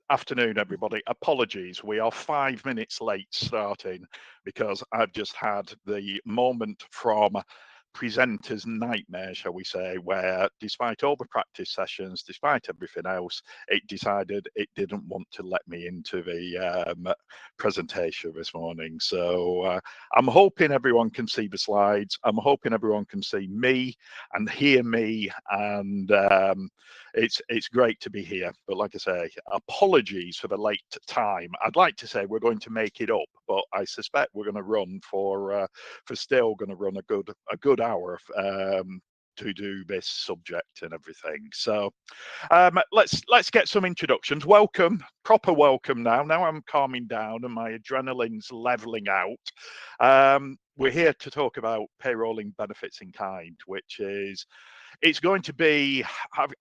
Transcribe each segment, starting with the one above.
Afternoon, everybody. Apologies, we are 5 minutes late starting because I've just had the moment from presenter's nightmare, shall we say, where despite all the practice sessions, despite everything else, it decided it didn't want to let me into the presentation this morning. So I'm hoping everyone can see the slides. I'm hoping everyone can see me and hear me, and it's great to be here. But like I say, apologies for the late time. I'd like to say we're going to make it up, but I suspect we're going to run for still going to run a good hour to do this subject and everything. So let's get some introductions. Welcome, proper welcome now. Now I'm calming down and my adrenaline's leveling out. We're here to talk about payrolling benefits in kind, which is, it's going to be,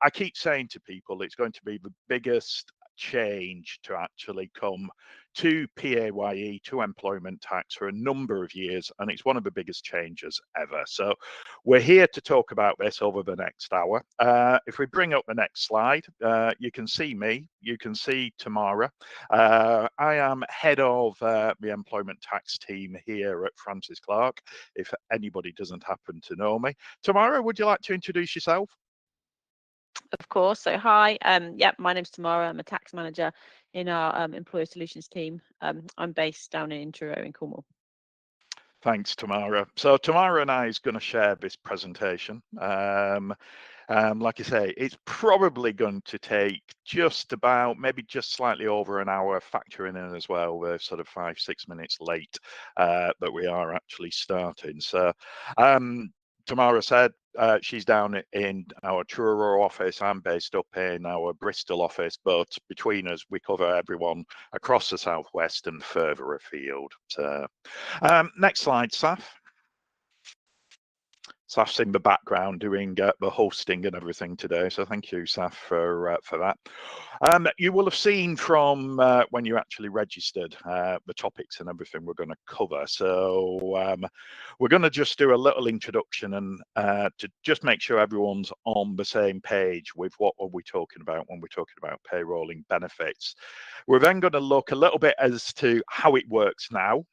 I keep saying to people, it's going to be the biggest change to actually come to PAYE, to employment tax, for a number of years, and it's one of the biggest changes ever. So we're here to talk about this over the next hour. If we bring up the next slide, you can see me, you can see Tamara. I am head of the employment tax team here at Francis Clark, if anybody doesn't happen to know me. Tamara, would you like to introduce yourself? Of course. So hi, my name's Tamara. I'm a tax manager in our employer solutions team. I'm based down in Truro in Cornwall. Thanks, Tamara. So Tamara and I is going to share this presentation. Like I say, it's probably going to take just about, maybe just slightly over an hour, factoring in as well. We're sort of 5-6 minutes late that we are actually starting. So Tamara said she's down in our Truro office. I'm based up in our Bristol office, but between us, we cover everyone across the southwest and further afield. So, next slide, Saf. Saf's in the background doing the hosting and everything today, so thank you, Saf, for that. You will have seen from when you actually registered the topics and everything we're going to cover. So we're going to just do a little introduction and to just make sure everyone's on the same page with what are we talking about when we're talking about payrolling benefits. We're then going to look a little bit as to how it works now,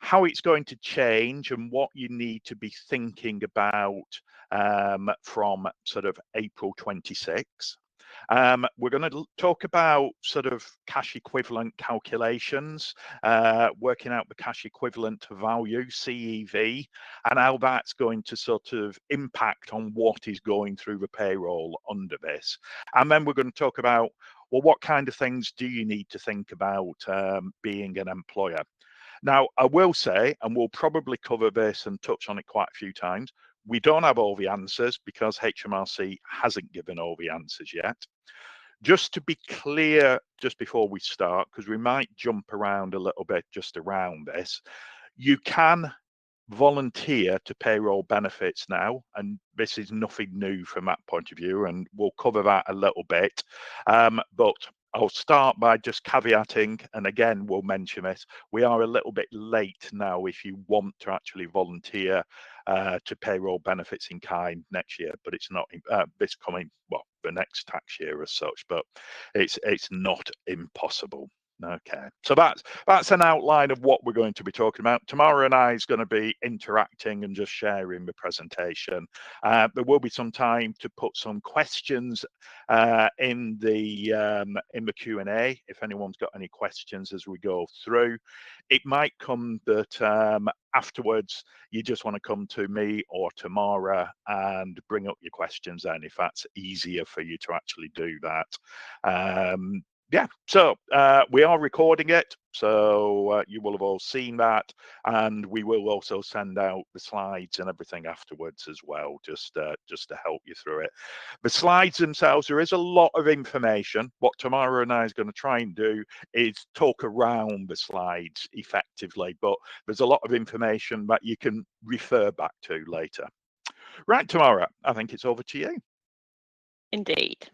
how it's going to change, and what you need to be thinking about from sort of April 26. We're going to talk about sort of cash equivalent calculations, working out the cash equivalent value, CEV, and how that's going to sort of impact on what is going through the payroll under this. And then we're going to talk about, well, what kind of things do you need to think about being an employer? Now, I will say, and we'll probably cover this and touch on it quite a few times, we don't have all the answers because HMRC hasn't given all the answers yet. Just to be clear, just before we start, because we might jump around a little bit just around this, you can volunteer to payroll benefits now, and this is nothing new from that point of view, and we'll cover that a little bit. But I'll start by just caveating, and again, we'll mention this, we are a little bit late now if you want to actually volunteer to payroll benefits in kind next year, but it's not this coming, well, the next tax year as such, but it's not impossible. Okay, so that's an outline of what we're going to be talking about. Tamara and I is going to be interacting and just sharing the presentation. There will be some time to put some questions in the Q&A if anyone's got any questions as we go through. It might come that afterwards you just want to come to me or Tamara and bring up your questions then, if that's easier for you to actually do that. Yeah, so we are recording it, so you will have all seen that, and we will also send out the slides and everything afterwards as well, just to help you through it. The slides themselves, there is a lot of information. What Tamara and I is going to try and do is talk around the slides effectively, but there's a lot of information that you can refer back to later. Right, Tamara, I think it's over to you. Indeed.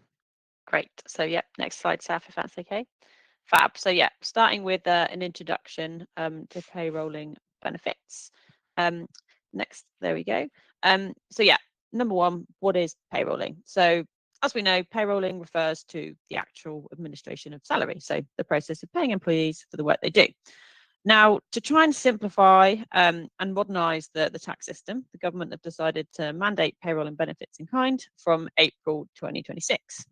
Great. So next slide, Saf, if that's okay. Fab. So starting with an introduction to payrolling benefits. Next, there we go. So number one, what is payrolling? So as we know, payrolling refers to the actual administration of salary, so the process of paying employees for the work they do. Now, to try and simplify and modernise the tax system, the government have decided to mandate payroll and benefits in kind from April 2026.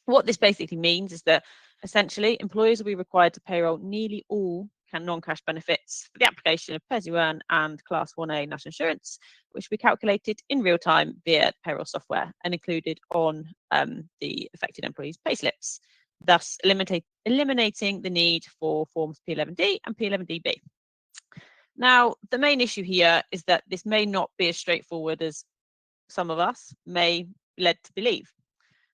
What this basically means is that essentially employers will be required to payroll nearly all non-cash benefits for the application of Pay As You Earn and Class 1A national insurance, which will be calculated in real time via payroll software and included on the affected employees' payslips, thus eliminating the need for forms P11D and P11DB. Now, the main issue here is that this may not be as straightforward as some of us may be led to believe.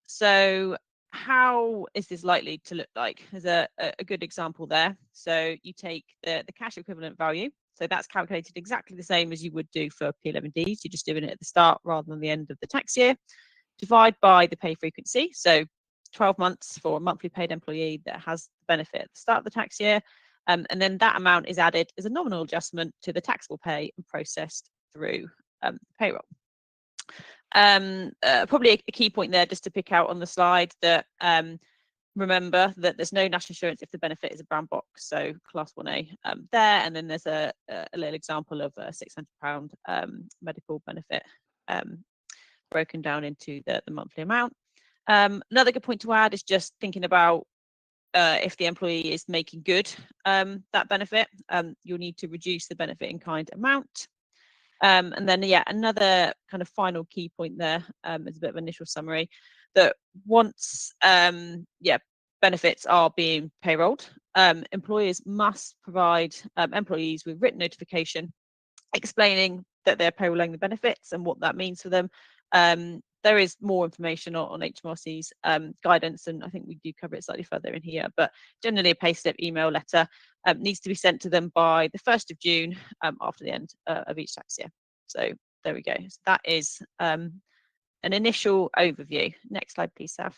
So how is this likely to look like? There's a good example there. So you take the cash equivalent value. So that's calculated exactly the same as you would do for P11Ds. You're just doing it at the start rather than the end of the tax year. Divide by the pay frequency. So 12 months for a monthly paid employee that has the benefit at the start of the tax year. And then that amount is added as a nominal adjustment to the taxable pay and processed through payroll. Probably a key point there just to pick out on the slide that remember that there's no national insurance if the benefit is a brown box, so Class 1A there, and then there's a little example of a £600 medical benefit broken down into the monthly amount. Another good point to add is just thinking about if the employee is making good that benefit, you'll need to reduce the benefit in kind amount. And then, yeah, another kind of final key point there is a bit of an initial summary that once, benefits are being payrolled, employers must provide employees with written notification explaining that they're payrolling the benefits and what that means for them. There is more information on HMRC's guidance, and I think we do cover it slightly further in here, but generally a payslip email letter needs to be sent to them by the 1st of June after the end of each tax year. So there we go. So that is an initial overview. Next slide, please, Sav.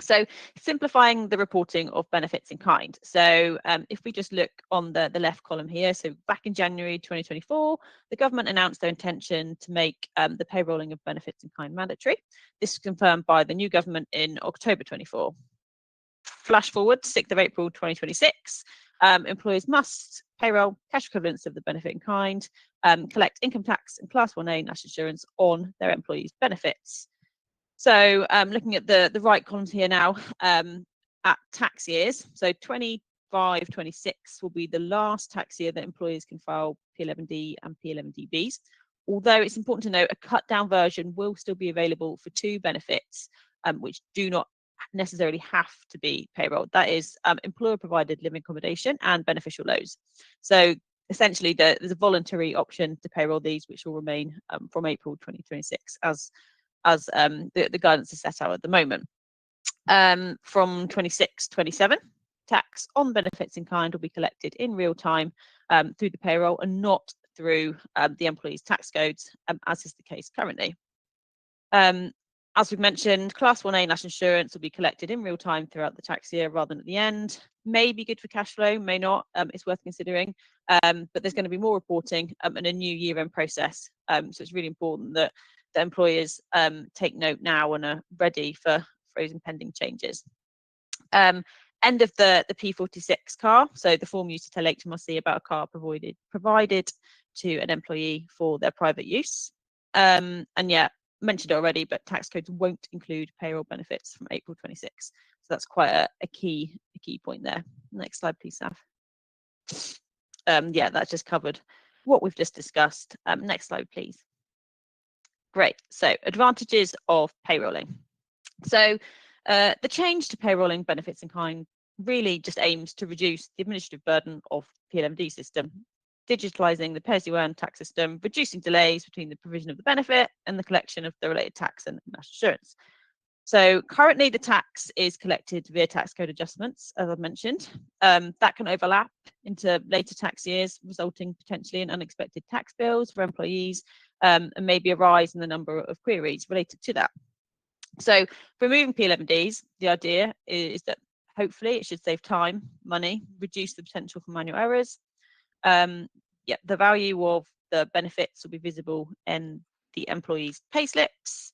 So simplifying the reporting of benefits in kind. So if we just look on the left column here, so back in January 2024, the government announced their intention to make the payrolling of benefits in kind mandatory. This was confirmed by the new government in October 24. Flash forward to 6th of April 2026, employers must payroll cash equivalents of the benefit in kind, collect income tax and Class 1A national insurance on their employees' benefits. So looking at the right columns here now, at tax years, so 25-26 will be the last tax year that employers can file P11D and P11DBs. Although it's important to note a cut down version will still be available for two benefits, which do not necessarily have to be payrolled. That is employer provided living accommodation and beneficial loads. So essentially there's a voluntary option to payroll these, which will remain from April 2026 as the guidance is set out at the moment. From 26-27, tax on benefits in kind will be collected in real time through the payroll and not through the employee's tax codes, as is the case currently. As we've mentioned, Class 1A national insurance will be collected in real time throughout the tax year rather than at the end. May be good for cash flow, may not. It's worth considering. But there's going to be more reporting and a new year-end process. So it's really important that the employers take note now and are ready for those impending changes. End of the P46 car, so the form used to tell HMRC about a car provided to an employee for their private use. And yeah, mentioned it already, but tax codes won't include payroll benefits from April 26. So that's quite a key point there. Next slide, please, Sav. Yeah, that's just covered what we've just discussed. Next slide, please. Great. So advantages of payrolling. So the change to payrolling benefits in kind really just aims to reduce the administrative burden of the P11D system, digitalising the Pay As You Earn tax system, reducing delays between the provision of the benefit and the collection of the related tax and national insurance. So currently the tax is collected via tax code adjustments, as I've mentioned. That can overlap into later tax years, resulting potentially in unexpected tax bills for employees and maybe a rise in the number of queries related to that. So for removing P11Ds, the idea is that hopefully it should save time, money, reduce the potential for manual errors. The value of the benefits will be visible in the employees' payslips.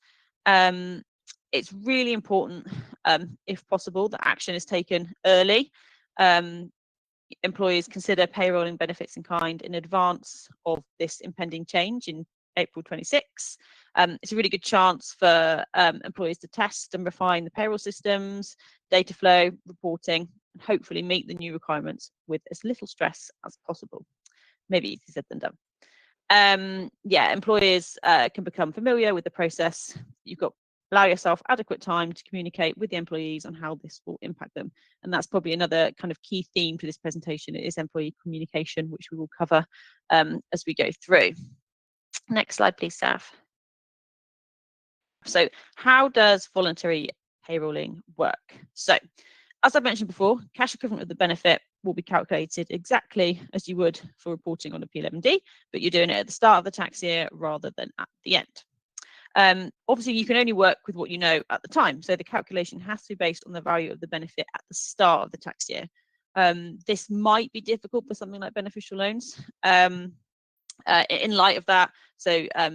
it's really important, if possible, that action is taken early. Employers consider payrolling benefits in kind in advance of this impending change in April 26. It's a really good chance for employers to test and refine the payroll systems, data flow, reporting, and hopefully meet the new requirements with as little stress as possible. Maybe easier said than done. Yeah, employers can become familiar with the process. You've got allow yourself adequate time to communicate with the employees on how this will impact them. And that's probably another kind of key theme to this presentation is employee communication, which we will cover as we go through. Next slide, please, Saf. So how does voluntary payrolling work? So as I mentioned before, cash equivalent of the benefit will be calculated exactly as you would for reporting on a P11D, but you're doing it at the start of the tax year rather than at the end. Obviously, you can only work with what you know at the time, so the calculation has to be based on the value of the benefit at the start of the tax year. This might be difficult for something like beneficial loans. In light of that, so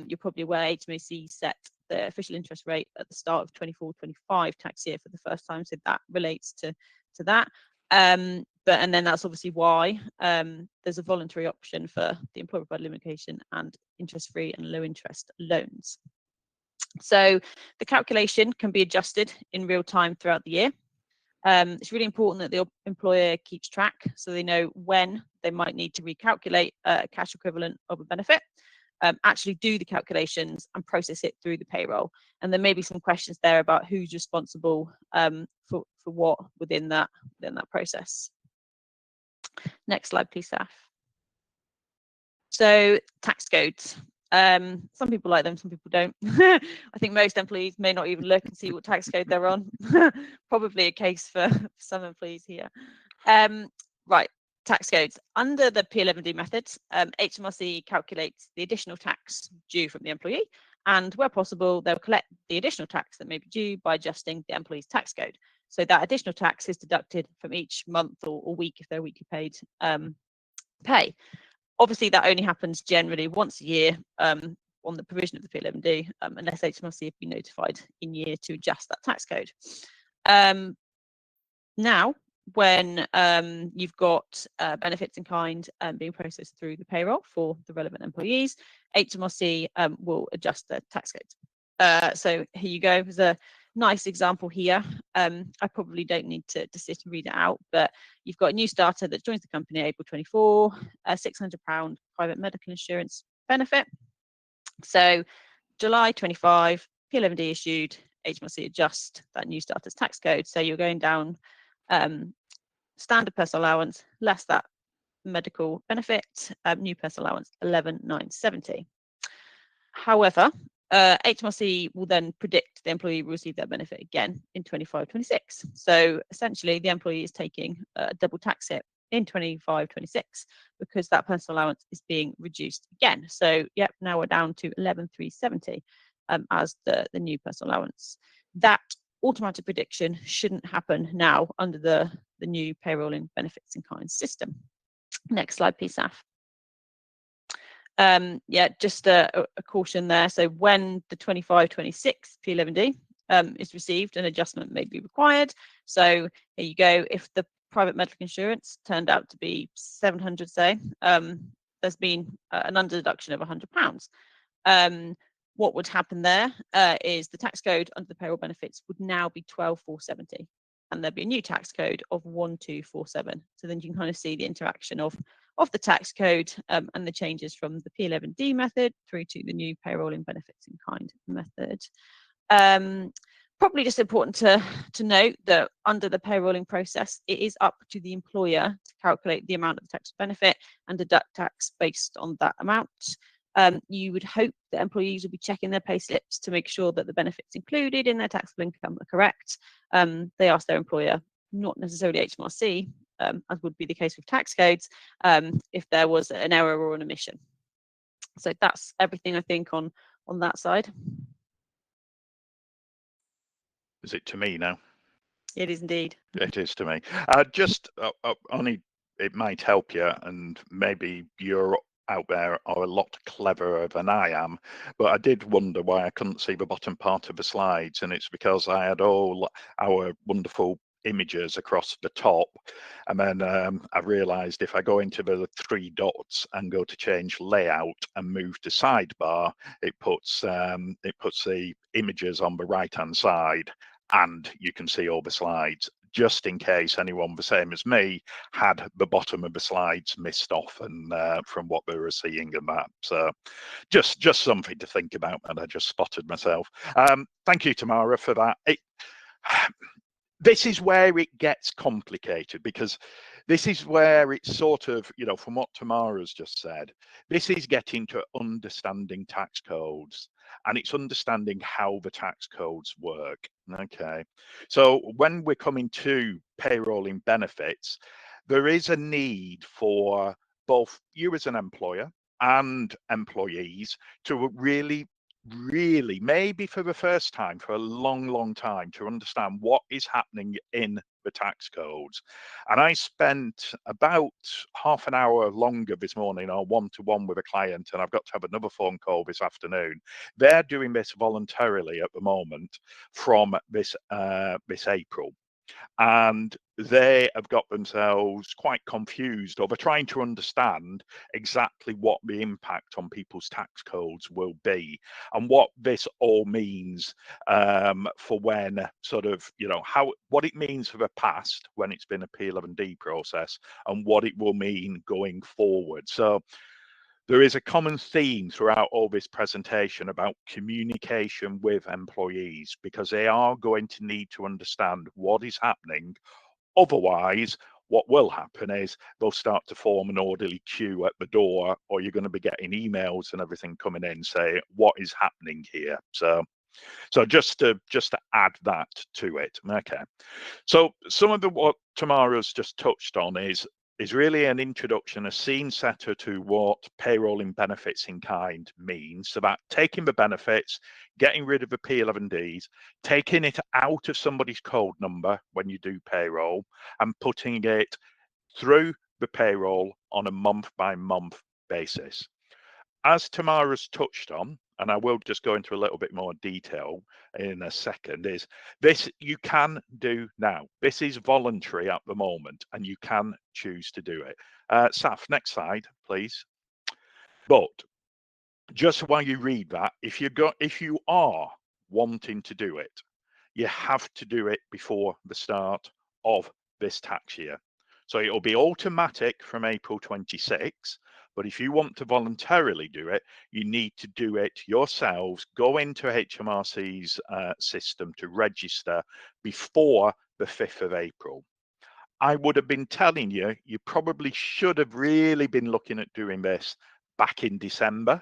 you're probably aware HMRC set the official interest rate at the start of 24-25 tax year for the first time, so that relates to that. And then that's obviously why there's a voluntary option for the employer provided limitation and interest-free and low interest loans. So the calculation can be adjusted in real time throughout the year. It's really important that the employer keeps track so they know when they might need to recalculate a cash equivalent of a benefit, actually do the calculations and process it through the payroll. And there may be some questions there about who's responsible for what within that process. Next slide, please, Saf. So tax codes. Some people like them, some people don't. I think most employees may not even look and see what tax code they're on. Probably a case for some employees here. Right, tax codes. Under the P11D method, HMRC calculates the additional tax due from the employee, and where possible, they'll collect the additional tax that may be due by adjusting the employee's tax code. So that additional tax is deducted from each month or week if they're weekly paid pay. Obviously, that only happens generally once a year on the provision of the P11D, unless HMRC have been notified in year to adjust that tax code. Now, when you've got benefits in kind being processed through the payroll for the relevant employees, HMRC will adjust the tax codes. So here you go. There's a nice example here. I probably don't need to sit and read it out, but you've got a new starter that joins the company April 24, £600 private medical insurance benefit. So July 25, P11D issued, HMRC adjust that new starter's tax code. So you're going down standard personal allowance less that medical benefit, new personal allowance 11,970. However, HMRC will then predict the employee will receive that benefit again in 25-26. So essentially, the employee is taking a double tax hit in 25-26 because that personal allowance is being reduced again. So, yep, now we're down to 11,370 as the new personal allowance. That automatic prediction shouldn't happen now under the new payrolling benefits in kind system. Next slide, please, Saf. Yeah, just a caution there. So when the 25-26 P11D is received, an adjustment may be required. So here you go. If the private medical insurance turned out to be 700, say, there's been an under-deduction of £100. What would happen there is the tax code under the payroll benefits would now be 12,470, and there'd be a new tax code of 1247. So then you can kind of see the interaction of the tax code and the changes from the P11D method through to the new payrolling benefits in kind method. Probably just important to note that under the payrolling process, it is up to the employer to calculate the amount of the tax benefit and deduct tax based on that amount. You would hope that employees will be checking their pay slips to make sure that the benefits included in their taxable income are correct. They ask their employer, not necessarily HMRC, as would be the case with tax codes, if there was an error or an omission. So that's everything I think on that side. Is it to me now? It is indeed. It is to me. Just only it might help you, and maybe you're out there are a lot cleverer than I am, but I did wonder why I couldn't see the bottom part of the slides, and it's because I had all our wonderful images across the top, and then I realized if I go into the three dots and go to change layout and move to sidebar, it puts the images on the right hand side, and you can see all the slides, just in case anyone the same as me had the bottom of the slides missed off and from what they were seeing and that. So just something to think about, and I just spotted myself. Thank you, Tamara, for that. This is where it gets complicated, because this is where it's sort of, from what Tamara's just said, this is getting to understanding tax codes, and it's understanding how the tax codes work. Okay, so when we're coming to payrolling benefits, there is a need for both you as an employer and employees to really, maybe for the first time for a long time, to understand what is happening in the tax codes. And I spent about half an hour longer this morning on one-to-one with a client, and I've got to have another phone call this afternoon. They're doing this voluntarily at the moment from this April, and they have got themselves quite confused over trying to understand exactly what the impact on people's tax codes will be, and what this all means for when what it means for the past when it's been a P11D process, and what it will mean going forward. So there is a common theme throughout all this presentation about communication with employees, because they are going to need to understand what is happening. Otherwise, what will happen is they'll start to form an orderly queue at the door, or you're going to be getting emails and everything coming in saying what is happening here. So just to add that to it. Okay. So some of what Tamara's just touched on is really an introduction, a scene setter to what payrolling benefits in kind means. So that taking the benefits, getting rid of the P11Ds, taking it out of somebody's code number when you do payroll, and putting it through the payroll on a month by month basis. As Tamara's touched on, and I will just go into a little bit more detail in a second, is this you can do now. This is voluntary at the moment, and you can choose to do it. Saf, next slide, please. But just while you read that, if you are wanting to do it, you have to do it before the start of this tax year. So it'll be automatic from April 26, but if you want to voluntarily do it, you need to do it yourselves. Go into HMRC's system to register before the 5th of April. I would have been telling you, you probably should have really been looking at doing this back in December,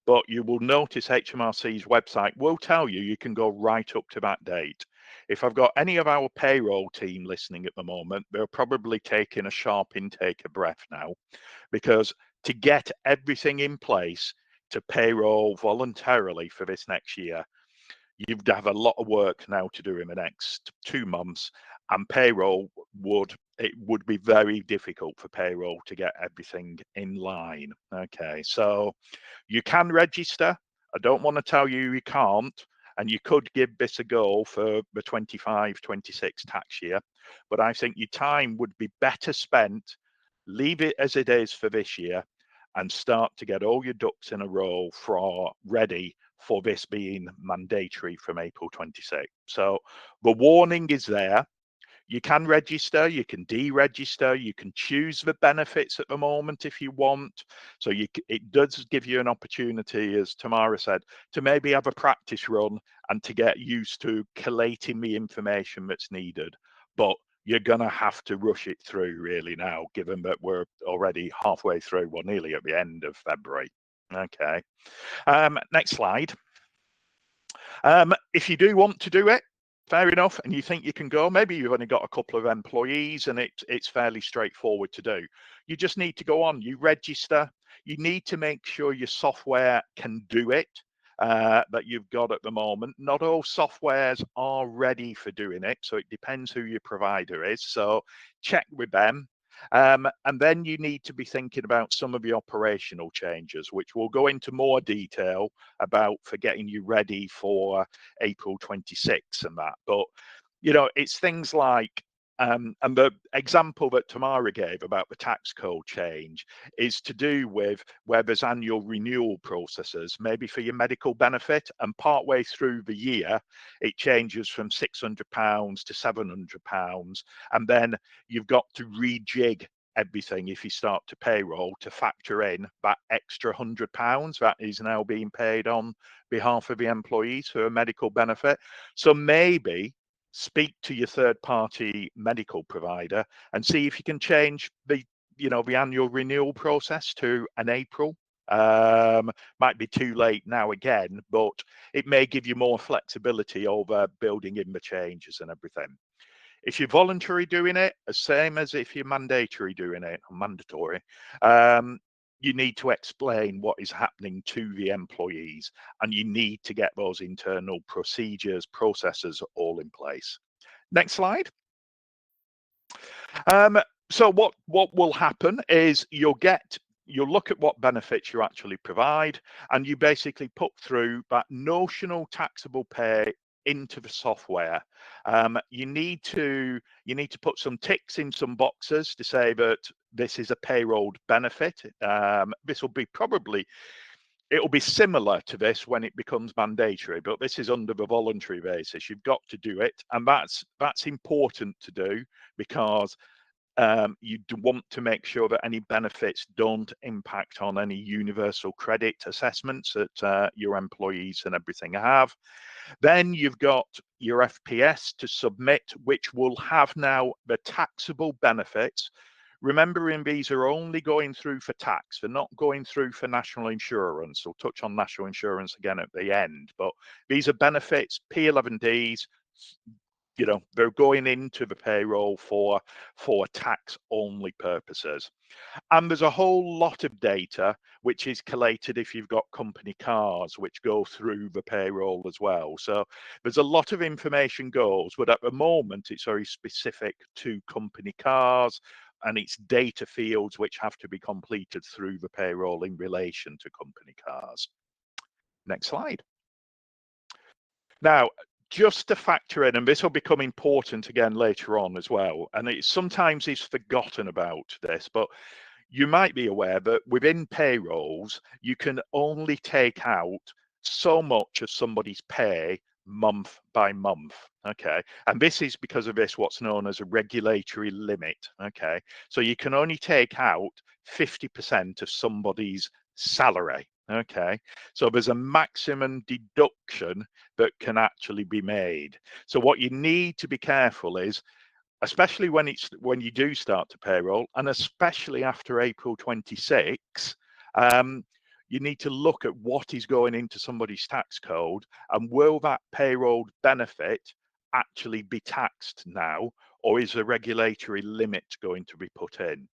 but you will notice HMRC's website will tell you can go right up to that date. If I've got any of our payroll team listening at the moment, they're probably taking a sharp intake of breath now, because to get everything in place to payroll voluntarily for this next year, you'd have a lot of work now to do in the next 2 months, and payroll would be very difficult for payroll to get everything in line. Okay, so you can register. I don't want to tell you you can't, and you could give this a go for the 25-26 tax year, but I think your time would be better spent, leave it as it is for this year, and start to get all your ducks in a row ready for this being mandatory from April 26. So the warning is there. You can register, you can deregister, you can choose the benefits at the moment if you want. So it does give you an opportunity, as Tamara said, to maybe have a practice run and to get used to collating the information that's needed. But you're going to have to rush it through really now, given that we're already halfway through, well, nearly at the end of February. Okay. Next slide. If you do want to do it, fair enough, and you think you can go, maybe you've only got a couple of employees and it's fairly straightforward to do. You just need to go on, you register, you need to make sure your software can do it, that you've got at the moment. Not all softwares are ready for doing it, so it depends who your provider is. So check with them. And then you need to be thinking about some of the operational changes, which we'll go into more detail about for getting you ready for April 26 and that. But, you know, it's things like, and the example that Tamara gave about the tax code change is to do with where there's annual renewal processes, maybe for your medical benefit, and partway through the year, it changes from £600 to £700. And then you've got to rejig everything if you start to payroll to factor in that extra £100 that is now being paid on behalf of the employees for a medical benefit. So maybe speak to your third-party medical provider and see if you can change the annual renewal process to an April. Might be too late now again, but it may give you more flexibility over building in the changes and everything. If you're voluntary doing it, the same as if you're mandatory doing it, or mandatory, you need to explain what is happening to the employees, and you need to get those internal procedures, processes all in place. Next slide. So what will happen is you'll look at what benefits you actually provide, and you basically put through that notional taxable pay into the software. You need to put some ticks in some boxes to say that this is a payroll benefit. This will be it'll be similar to this when it becomes mandatory, but this is under the voluntary basis. You've got to do it, and that's important to do because you want to make sure that any benefits don't impact on any universal credit assessments that your employees and everything have. Then you've got your FPS to submit, which will have now the taxable benefits. Remembering these are only going through for tax, they're not going through for national insurance. We'll touch on national insurance again at the end, but these are benefits, P11Ds, they're going into the payroll for tax only purposes. And there's a whole lot of data which is collated if you've got company cars, which go through the payroll as well. So there's a lot of information goes, but at the moment it's very specific to company cars, and it's data fields which have to be completed through the payroll in relation to company cars. Next slide. Now, just to factor in, and this will become important again later on as well, and sometimes it's forgotten about this, but you might be aware that within payrolls, you can only take out so much of somebody's pay month by month. Okay. And this is because of what's known as a regulatory limit. Okay. So you can only take out 50% of somebody's salary. Okay. So there's a maximum deduction that can actually be made. So what you need to be careful is, especially when you do start to payroll, and especially after April 26, you need to look at what is going into somebody's tax code, and will that payroll benefit actually be taxed now, or is a regulatory limit going to be put in?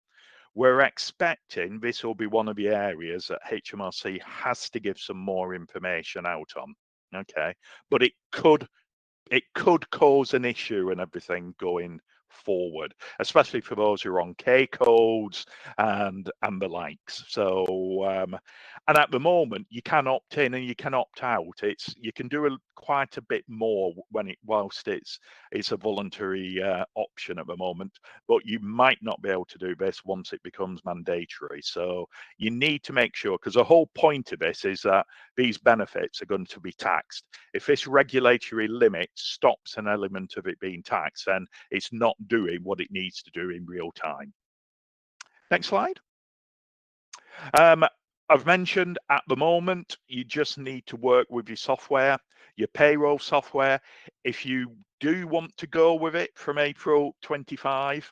We're expecting this will be one of the areas that HMRC has to give some more information out on. Okay, but it could cause an issue and everything going forward, especially for those who are on K codes and the likes. So and at the moment you can opt in and you can opt out. You can do quite a bit more whilst it's a voluntary option at the moment, but you might not be able to do this once it becomes mandatory. So you need to make sure, because the whole point of this is that these benefits are going to be taxed. If this regulatory limit stops an element of it being taxed, then it's not doing what it needs to do in real time. Next slide. I've mentioned at the moment, you just need to work with your software, your payroll software. If you do want to go with it from April 25,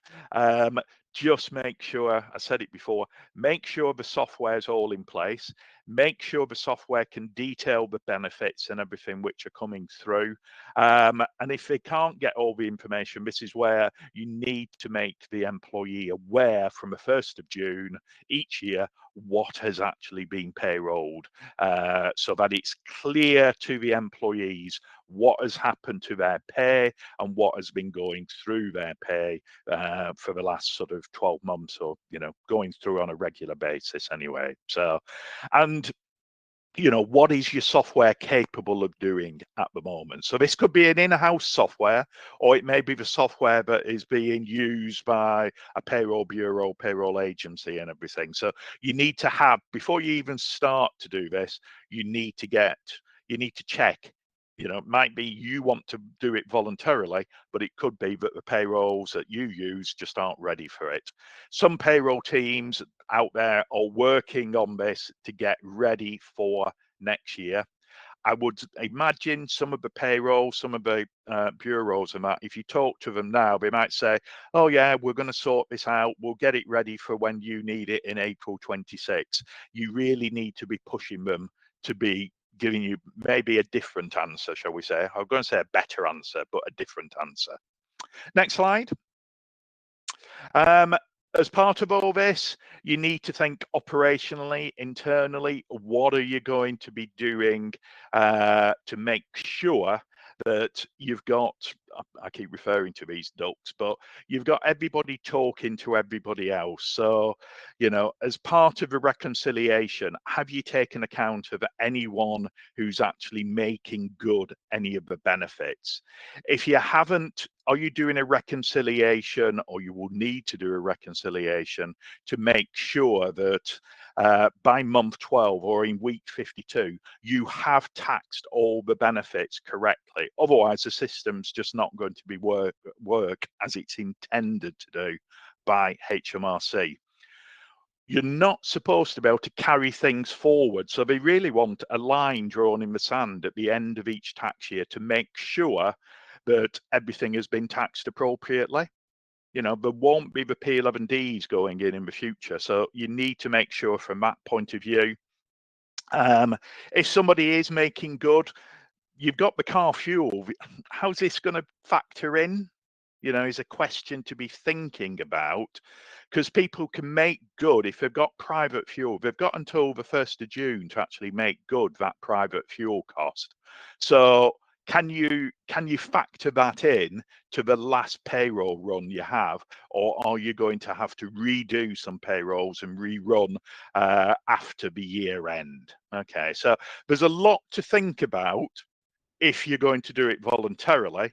just make sure, I said it before, make sure the software is all in place. Make sure the software can detail the benefits and everything which are coming through. And if they can't get all the information, this is where you need to make the employee aware from the 1st of June each year what has actually been payrolled, so that it's clear to the employees what has happened to their pay and what has been going through their pay for the last sort of 12 months, or going through on a regular basis anyway. So, and what is your software capable of doing at the moment? So this could be an in-house software, or it may be the software that is being used by a payroll bureau, payroll agency and everything. So you need to have, before you even start to do this, you need to check. It might be you want to do it voluntarily, but it could be that the payrolls that you use just aren't ready for it. Some payroll teams out there are working on this to get ready for next year. I would imagine some of the payroll, some of the bureaus and that, if you talk to them now, they might say, oh yeah, we're going to sort this out. We'll get it ready for when you need it in April 26. You really need to be pushing them to be giving you maybe a different answer, shall we say. I'm going to say a better answer, but a different answer. Next slide. As part of all this, you need to think operationally, internally. What are you going to be doing to make sure that you've got, I keep referring to these ducks, but you've got everybody talking to everybody else. So, as part of the reconciliation, have you taken account of anyone who's actually making good any of the benefits? If you haven't, are you doing a reconciliation, or you will need to do a reconciliation to make sure that by month 12 or in week 52, you have taxed all the benefits correctly? Otherwise, the system's just not going to be work as it's intended to do by HMRC. You're not supposed to be able to carry things forward. So they really want a line drawn in the sand at the end of each tax year to make sure that everything has been taxed appropriately. There won't be the P11Ds going in the future. So you need to make sure from that point of view. If somebody is making good, you've got the car fuel. How's this going to factor in? Is a question to be thinking about, because people can make good if they've got private fuel. They've got until the 1st of June to actually make good that private fuel cost. So can you factor that in to the last payroll run you have, or are you going to have to redo some payrolls and rerun after the year end? Okay, so there's a lot to think about if you're going to do it voluntarily.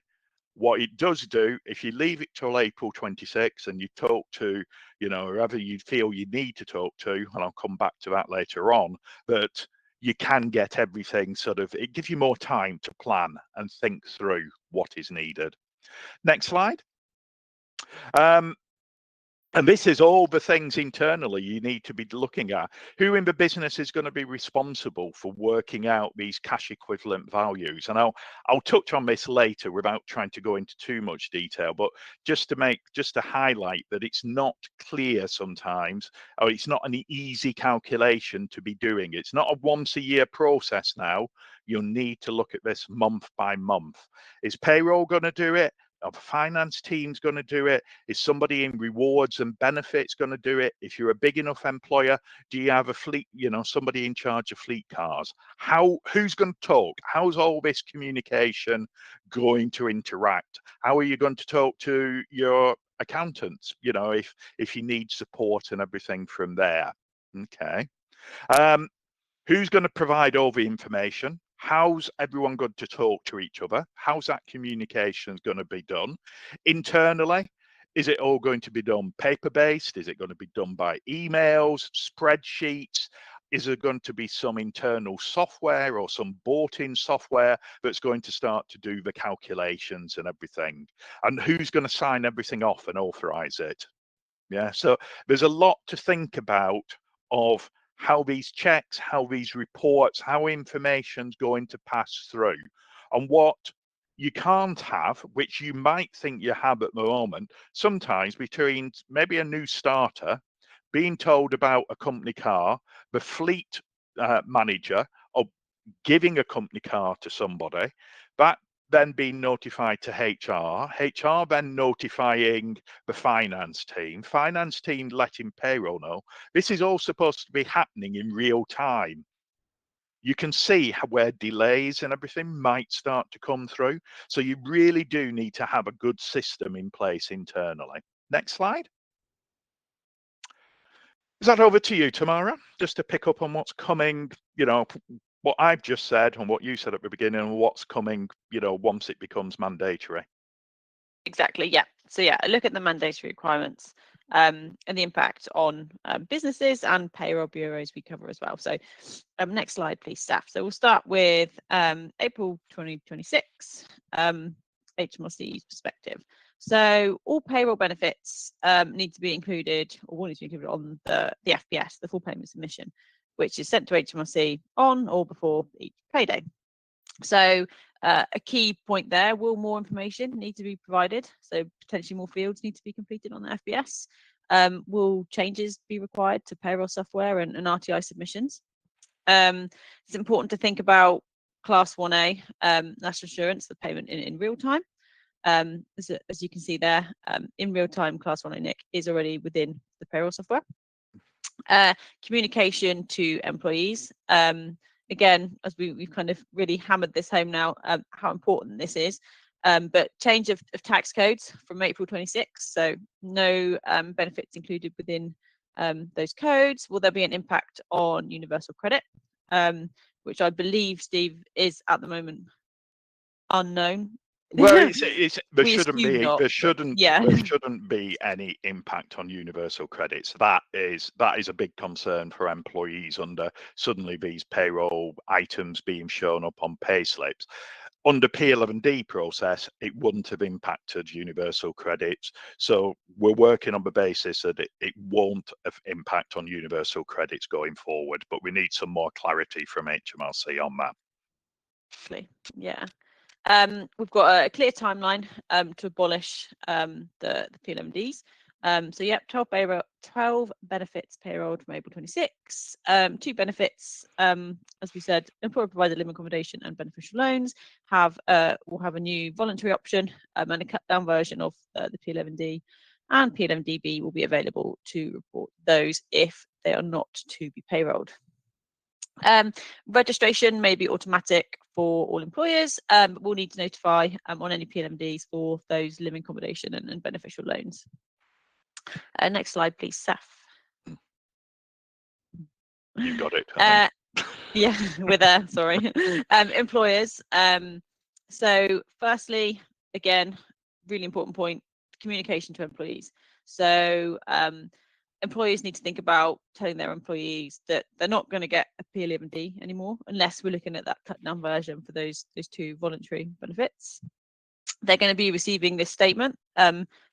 What it does do, if you leave it till April 26 and you talk to, whoever you feel you need to talk to, and I'll come back to that later on, that you can get everything it gives you more time to plan and think through what is needed. Next slide. And this is all the things internally you need to be looking at. Who in the business is going to be responsible for working out these cash equivalent values? And I'll touch on this later without trying to go into too much detail, but just to highlight that it's not clear sometimes, or it's not an easy calculation to be doing. It's not a once a year process now. You'll need to look at this month by month. Is payroll going to do it? Are the finance team's going to do it? Is somebody in rewards and benefits going to do it? If you're a big enough employer, do you have a fleet, somebody in charge of fleet cars? Who's going to talk? How's all this communication going to interact? How are you going to talk to your accountants, if you need support and everything from there? Okay. Who's going to provide all the information? How's everyone going to talk to each other? How's that communication going to be done? Internally, is it all going to be done paper-based? Is it going to be done by emails, spreadsheets? Is there going to be some internal software or some bought-in software that's going to start to do the calculations and everything? And who's going to sign everything off and authorize it? Yeah, so there's a lot to think about of how these checks, how these reports, how information's going to pass through. And what you can't have, which you might think you have at the moment, sometimes between maybe a new starter being told about a company car, the fleet manager of giving a company car to somebody, that then being notified to HR then notifying the finance team letting payroll know. This is all supposed to be happening in real time. You can see where delays and everything might start to come through. So you really do need to have a good system in place internally. Next slide. Is that over to you, Tamara? Just to pick up on what's coming, what I've just said and what you said at the beginning and what's coming, once it becomes mandatory. Exactly, yeah. So yeah, look at the mandatory requirements and the impact on businesses and payroll bureaus we cover as well. So next slide, please, staff. So we'll start with April 2026, HMRC's perspective. So all payroll benefits need to be included, or will need to be included on the FPS, the full payment submission, which is sent to HMRC on or before each payday. So a key point there, will more information need to be provided? So potentially more fields need to be completed on the FBS. Will changes be required to payroll software and RTI submissions? It's important to think about Class 1A national insurance, the payment in real time. As you can see there, in real time, Class 1A NIC is already within the payroll software. Communication to employees. Again, as we've kind of really hammered this home now, how important this is. But change of tax codes from April 26, so no benefits included within those codes. Will there be an impact on universal credit, which I believe, Steve, is at the moment unknown? Well, there We shouldn't assume be not, there shouldn't yeah. there shouldn't be any impact on universal credits. That is a big concern for employees under suddenly these payroll items being shown up on pay slips. Under P11D process, it wouldn't have impacted universal credits. So we're working on the basis that it won't have impact on universal credits going forward, but we need some more clarity from HMRC on that. Yeah. We've got a clear timeline to abolish the P11Ds. So yep, 12 benefits payrolled from April 26. 2 benefits, as we said, employer provided living accommodation and beneficial loans will have a new voluntary option and a cut down version of the P11D, and P11DB will be available to report those if they are not to be payrolled. Registration may be automatic for all employers, but we'll need to notify on any PLMDs for those living accommodation and beneficial loans. Next slide, please, Saf. You got it. Yeah, with sorry. Employers. So firstly, again, really important point, communication to employees. So employers need to think about telling their employees that they're not going to get a P11D anymore unless we're looking at that cut down version for those 2 voluntary benefits. They're going to be receiving this statement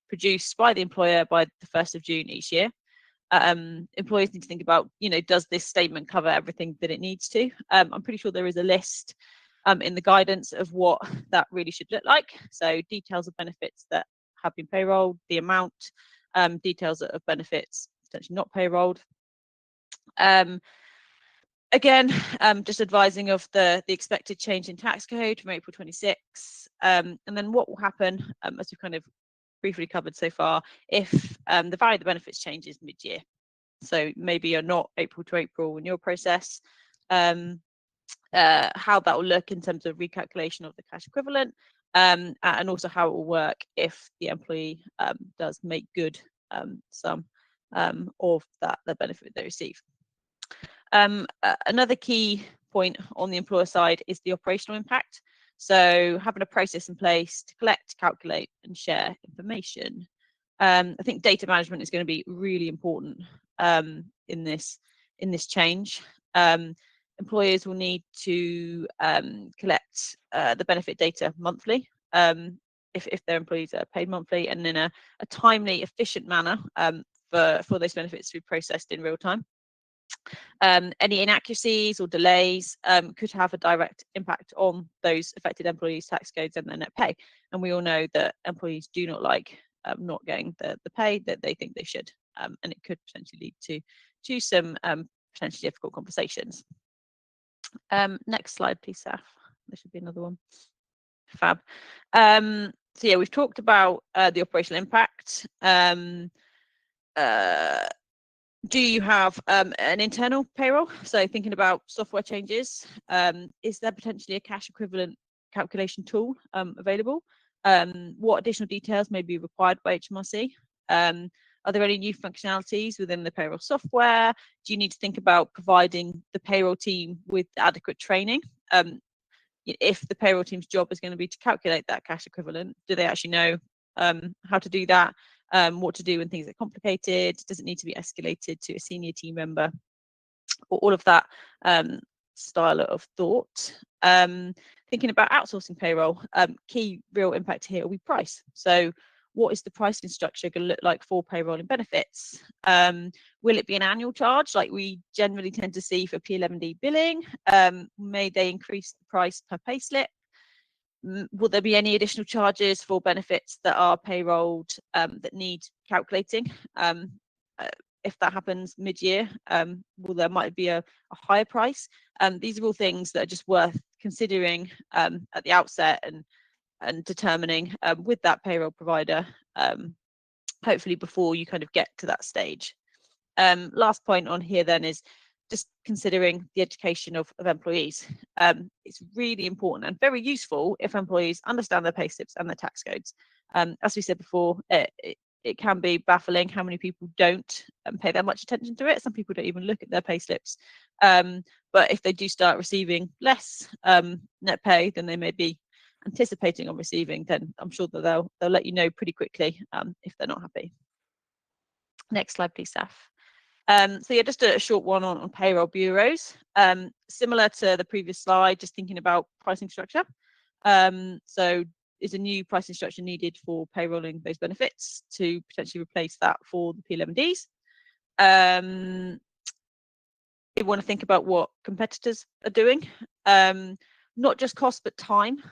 produced by the employer by the 1st of June each year. Employers need to think about, does this statement cover everything that it needs to? I'm pretty sure there is a list in the guidance of what that really should look like. So details of benefits that have been payrolled, the amount, details of benefits potentially not payrolled. Again, just advising of the expected change in tax code from April 26, and then what will happen, as we've kind of briefly covered so far, if the value of the benefits changes mid-year. So maybe you're not April to April in your process, how that will look in terms of recalculation of the cash equivalent, and also how it will work if the employee does make good some of the benefit they receive. Another key point on the employer side is the operational impact. So having a process in place to collect, calculate, and share information. I think data management is going to be really important in this change. Employers will need to collect the benefit data monthly if their employees are paid monthly, and in a timely, efficient manner for those benefits to be processed in real time. Any inaccuracies or delays could have a direct impact on those affected employees' tax codes and their net pay. And we all know that employees do not like not getting the pay that they think they should, and it could potentially lead to some potentially difficult conversations. Next slide, please, Saf. There should be another one. Fab. So yeah, we've talked about the operational impact. Do you have an internal payroll? So thinking about software changes, is there potentially a cash equivalent calculation tool available? What additional details may be required by HMRC? Are there any new functionalities within the payroll software? Do you need to think about providing the payroll team with adequate training? If the payroll team's job is going to be to calculate that cash equivalent, do they actually know how to do that? What to do when things are complicated? Does it need to be escalated to a senior team member? All of that style of thought. Thinking about outsourcing payroll, key real impact here will be price. So what is the pricing structure going to look like for payrolling benefits? Will it be an annual charge like we generally tend to see for P11D billing? May they increase the price per payslip? Will there be any additional charges for benefits that are payrolled that need calculating? If that happens mid-year, well, there might be a higher price. These are all things that are just worth considering at the outset and determining with that payroll provider, hopefully before you kind of get to that stage. Last point on here then is just considering the education of employees. It's really important and very useful if employees understand their payslips and their tax codes. As we said before, it can be baffling how many people don't pay that much attention to it. Some people don't even look at their payslips. But if they do start receiving less net pay than they may be anticipating on receiving, then I'm sure that they'll let you know pretty quickly if they're not happy. Next slide, please, Saf. So yeah, just a short one on payroll bureaus. Similar to the previous slide, just thinking about pricing structure. So is a new pricing structure needed for payrolling those benefits to potentially replace that for the P11Ds? We want to think about what competitors are doing, not just cost, but time.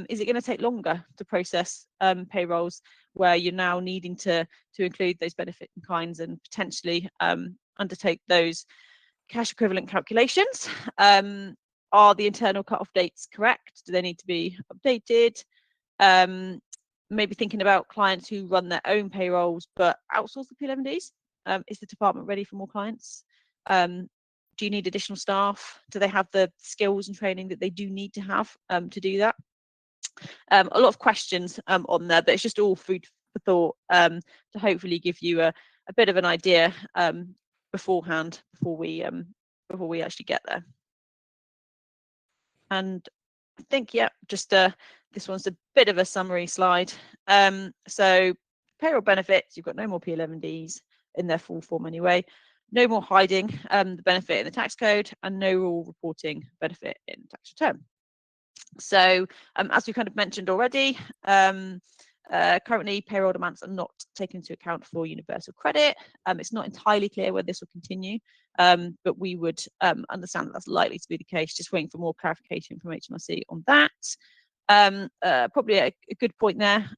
Is it going to take longer to process payrolls where you're now needing to include those benefit in kinds and potentially undertake those cash equivalent calculations? Are the internal cut-off dates correct? Do they need to be updated? Maybe thinking about clients who run their own payrolls but outsource the P11Ds. Is the department ready for more clients? Do you need additional staff? Do they have the skills and training that they do need to have to do that? A lot of questions on there, but it's just all food for thought to hopefully give you a bit of an idea beforehand before we actually get there. And I think, yeah, just this one's a bit of a summary slide. So payroll benefits, you've got no more P11Ds in their full form anyway. No more hiding the benefit in the tax code, and no rule reporting benefit in tax return. So as we kind of mentioned already, currently payroll amounts are not taken into account for universal credit. It's not entirely clear whether this will continue, but we would understand that that's likely to be the case, just waiting for more clarification from HMRC on that. Probably a good point there.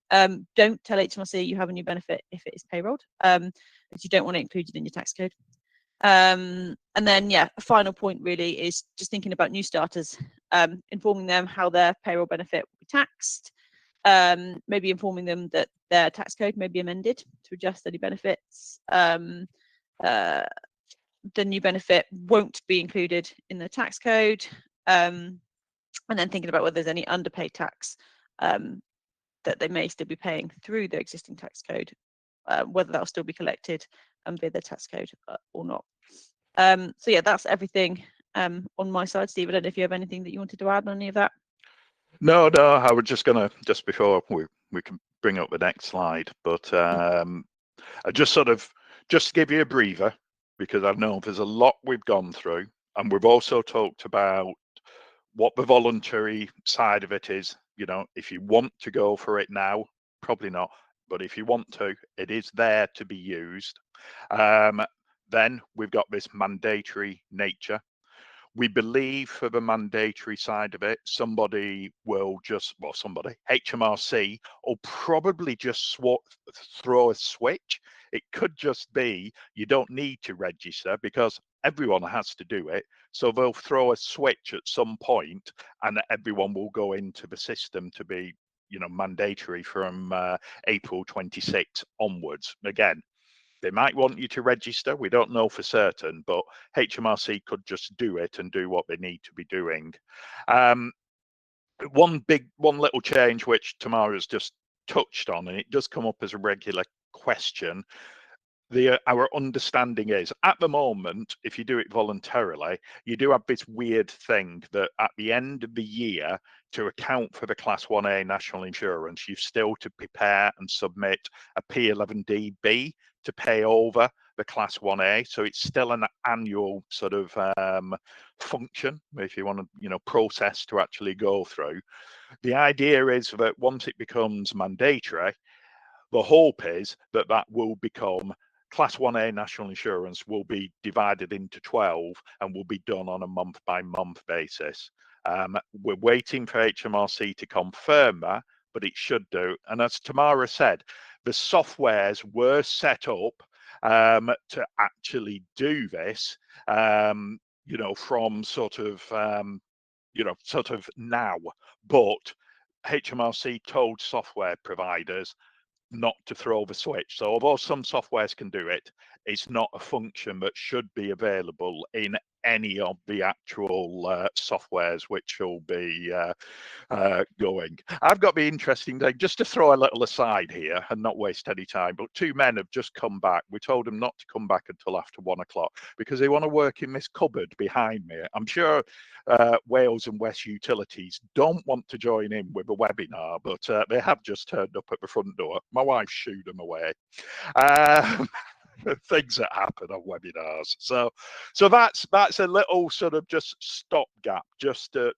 Don't tell HMRC you have a new benefit if it is payrolled, because you don't want it included in your tax code. And then, yeah, a final point really is just thinking about new starters, informing them how their payroll benefit will be taxed, maybe informing them that their tax code may be amended to adjust any benefits. The new benefit won't be included in the tax code, and then thinking about whether there's any underpaid tax that they may still be paying through their existing tax code, whether that'll still be collected via the tax code or not. So yeah, that's everything on my side. Steve, I don't know if you have anything that you wanted to add on any of that. No, I was just gonna, just before we can bring up the next slide, but I just to give you a breather, because I know there's a lot we've gone through, and we've also talked about what the voluntary side of it is. You know, if you want to go for it now, probably not, but if you want to, it is there to be used. Then we've got this mandatory nature. We believe for the mandatory side of it, HMRC will probably just throw a switch. It could just be you don't need to register, because everyone has to do it. So they'll throw a switch at some point and everyone will go into the system to be, mandatory from April 26 onwards. Again, they might want you to register. We don't know for certain, but HMRC could just do it and do what they need to be doing. One little change, which Tamara's just touched on, and it does come up as a regular question. Our understanding is at the moment, if you do it voluntarily, you do have this weird thing that at the end of the year, to account for the Class 1A national insurance, you've still to prepare and submit a P11DB to pay over the Class 1A. So it's still an annual sort of function, if you want to, process to actually go through. The idea is that once it becomes mandatory, the hope is that that will become Class 1A national insurance will be divided into 12 and will be done on a month by month basis. We're waiting for HMRC to confirm that, but it should do. And as Tamara said, the softwares were set up to actually do this, from sort of now. But HMRC told software providers not to throw the switch. So although some softwares can do it, it's not a function that should be available in any of the actual softwares which will be going. I've got the interesting thing, just to throw a little aside here and not waste any time, but two men have just come back. We told them not to come back until after 1 o'clock because they want to work in this cupboard behind me. I'm sure Wales and West Utilities don't want to join in with a webinar, but they have just turned up at the front door. My wife shooed them away. Things that happen on webinars. So that's a little sort of just stopgap, just to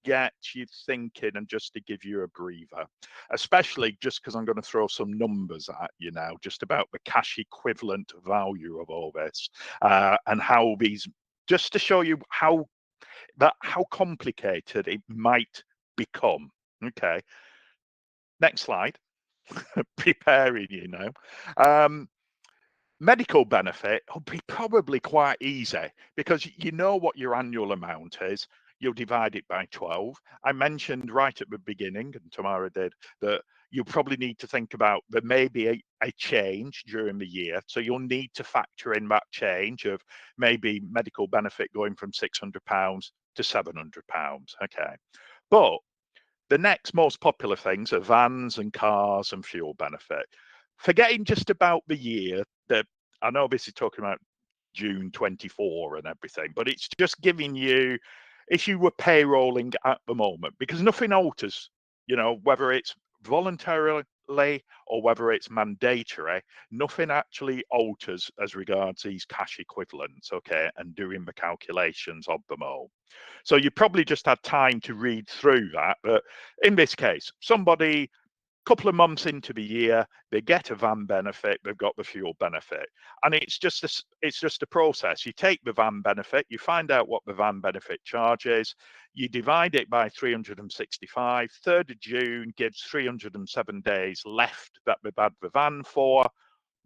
get you thinking and just to give you a breather, especially just because I'm going to throw some numbers at you now, just about the cash equivalent value of all this, and how these, just to show you how complicated it might become. Okay, next slide. Preparing you now. Medical benefit will be probably quite easy because you know what your annual amount is. You'll divide it by 12. I mentioned right at the beginning, and Tamara did, that you probably need to think about there may be a change during the year. So you'll need to factor in that change of maybe medical benefit going from £600 to £700. Okay. But the next most popular things are vans and cars and fuel benefit. Forgetting just about the year, that I know this is talking about June 24 and everything, but it's just giving you, if you were payrolling at the moment, because nothing alters, whether it's voluntarily or whether it's mandatory, nothing actually alters as regards these cash equivalents, okay, and doing the calculations of them all. So you probably just had time to read through that. But in this case, somebody, couple of months into the year, they get a van benefit, they've got the fuel benefit, and it's just a process. You take the van benefit, you find out what the van benefit charge is, you divide it by 365. 3rd of June gives 307 days left that they've had the van for.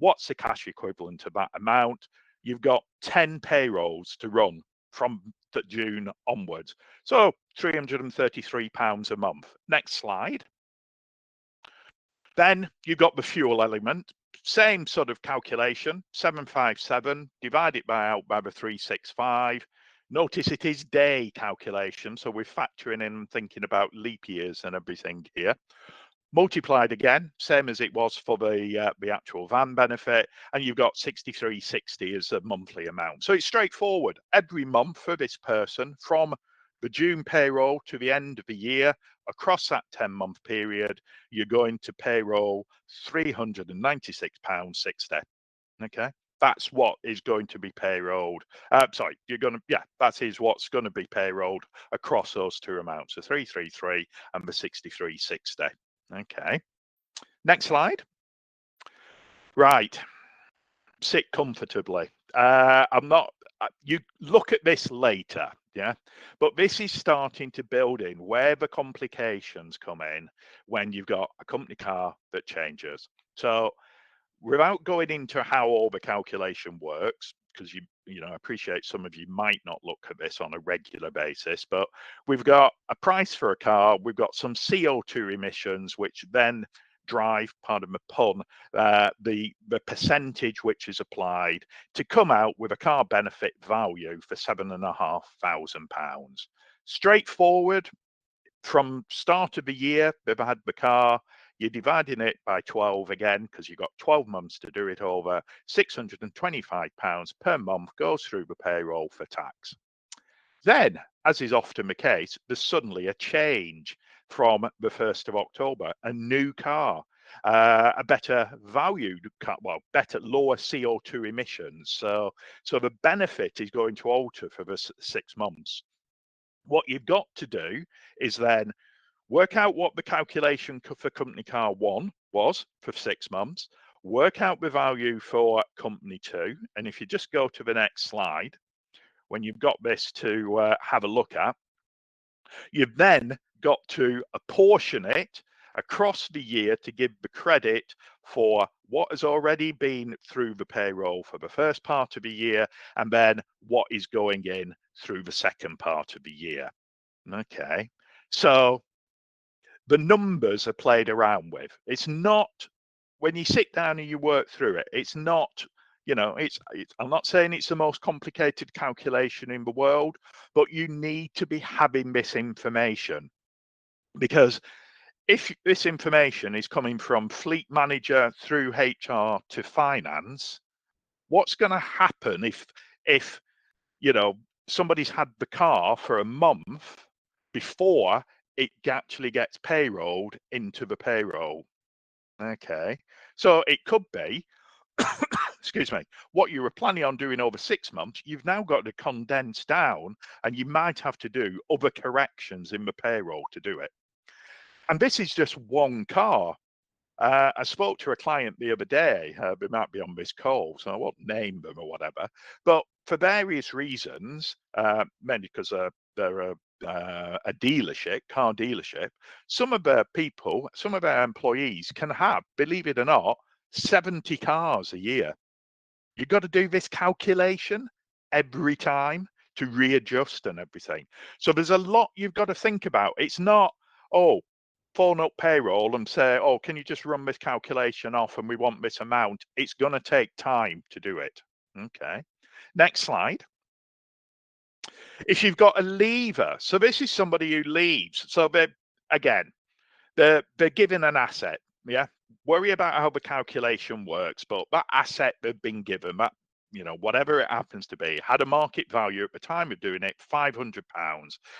What's the cash equivalent to that amount? You've got 10 payrolls to run from June onwards, so £333 a month. Next slide. Then you've got the fuel element, same sort of calculation, 757, divide it out by the 365. Notice it is day calculation, so we're factoring in thinking about leap years and everything here. Multiplied again, same as it was for the actual van benefit, and you've got 6360 as a monthly amount. So it's straightforward. Every month for this person, from the June payroll to the end of the year, across that 10-month period, you're going to payroll £396.60. Okay, that's what is going to be payrolled. That is what's going to be payrolled across those two amounts, the 333 and the 6360. Okay, next slide. Right, sit comfortably. You look at this later, yeah, but this is starting to build in where the complications come in when you've got a company car that changes. So without going into how all the calculation works, because you know, I appreciate some of you might not look at this on a regular basis, but we've got a price for a car, we've got some CO2 emissions, which then drive, pardon my pun, the percentage which is applied to come out with a car benefit value for £7,500. Straightforward. From start of the year, they've had the car, you're dividing it by 12 again, because you've got 12 months to do it over. £625 per month goes through the payroll for tax. Then, as is often the case, there's suddenly a change from the 1st of October, a new car, a better valued car, well, better, lower CO2 emissions. So the benefit is going to alter for the 6 months. What you've got to do is then work out what the calculation for company car 1 was for 6 months, work out the value for company 2, and if you just go to the next slide, when you've got this to have a look at, you've then got to apportion it across the year to give the credit for what has already been through the payroll for the first part of the year, and then what is going in through the second part of the year. Okay, so the numbers are played around with. It's not, when you sit down and you work through it, it's not, you know, I'm not saying it's the most complicated calculation in the world, but you need to be having this information, because if this information is coming from fleet manager through HR to finance, what's going to happen if you know, somebody's had the car for a month before it actually gets payrolled into the payroll? Okay, so it could be, excuse me, what you were planning on doing over 6 months, you've now got to condense down, and you might have to do other corrections in the payroll to do it. And this is just one car. I spoke to a client the other day, they might be on this call, so I won't name them or whatever, but for various reasons, mainly because they're a dealership, car dealership, some of their people, some of their employees can have, believe it or not, 70 cars a year. You've got to do this calculation every time to readjust and everything. So there's a lot you've got to think about. It's not, oh, phone up payroll and say, oh, can you just run this calculation off and we want this amount. It's going to take time to do it. Okay. Next slide. If you've got a leaver, so this is somebody who leaves. So they're given an asset. Yeah. Worry about how the calculation works, but that asset they've been given, that, you know, whatever it happens to be, had a market value at the time of doing it, £500.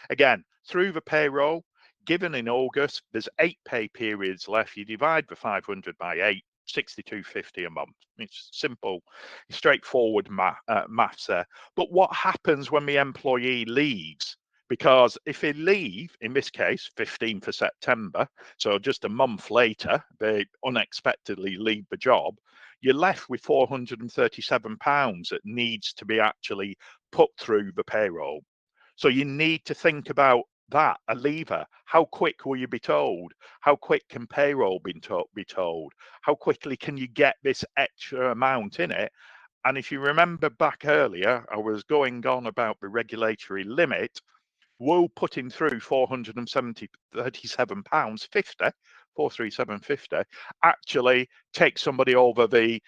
Again, through the payroll, given in August, there's 8 pay periods left. You divide the 500 by 8, 62.50 a month. It's simple, straightforward maths there. But what happens when the employee leaves? Because if they leave, in this case, 15th of September, so just a month later, they unexpectedly leave the job, you're left with £437 that needs to be actually put through the payroll. So you need to think about that, a lever. How quick will you be told? How quick can payroll be told? How quickly can you get this extra amount in it? And if you remember back earlier, I was going on about the regulatory limit. Will putting through £437.50, 437.50, actually take somebody over that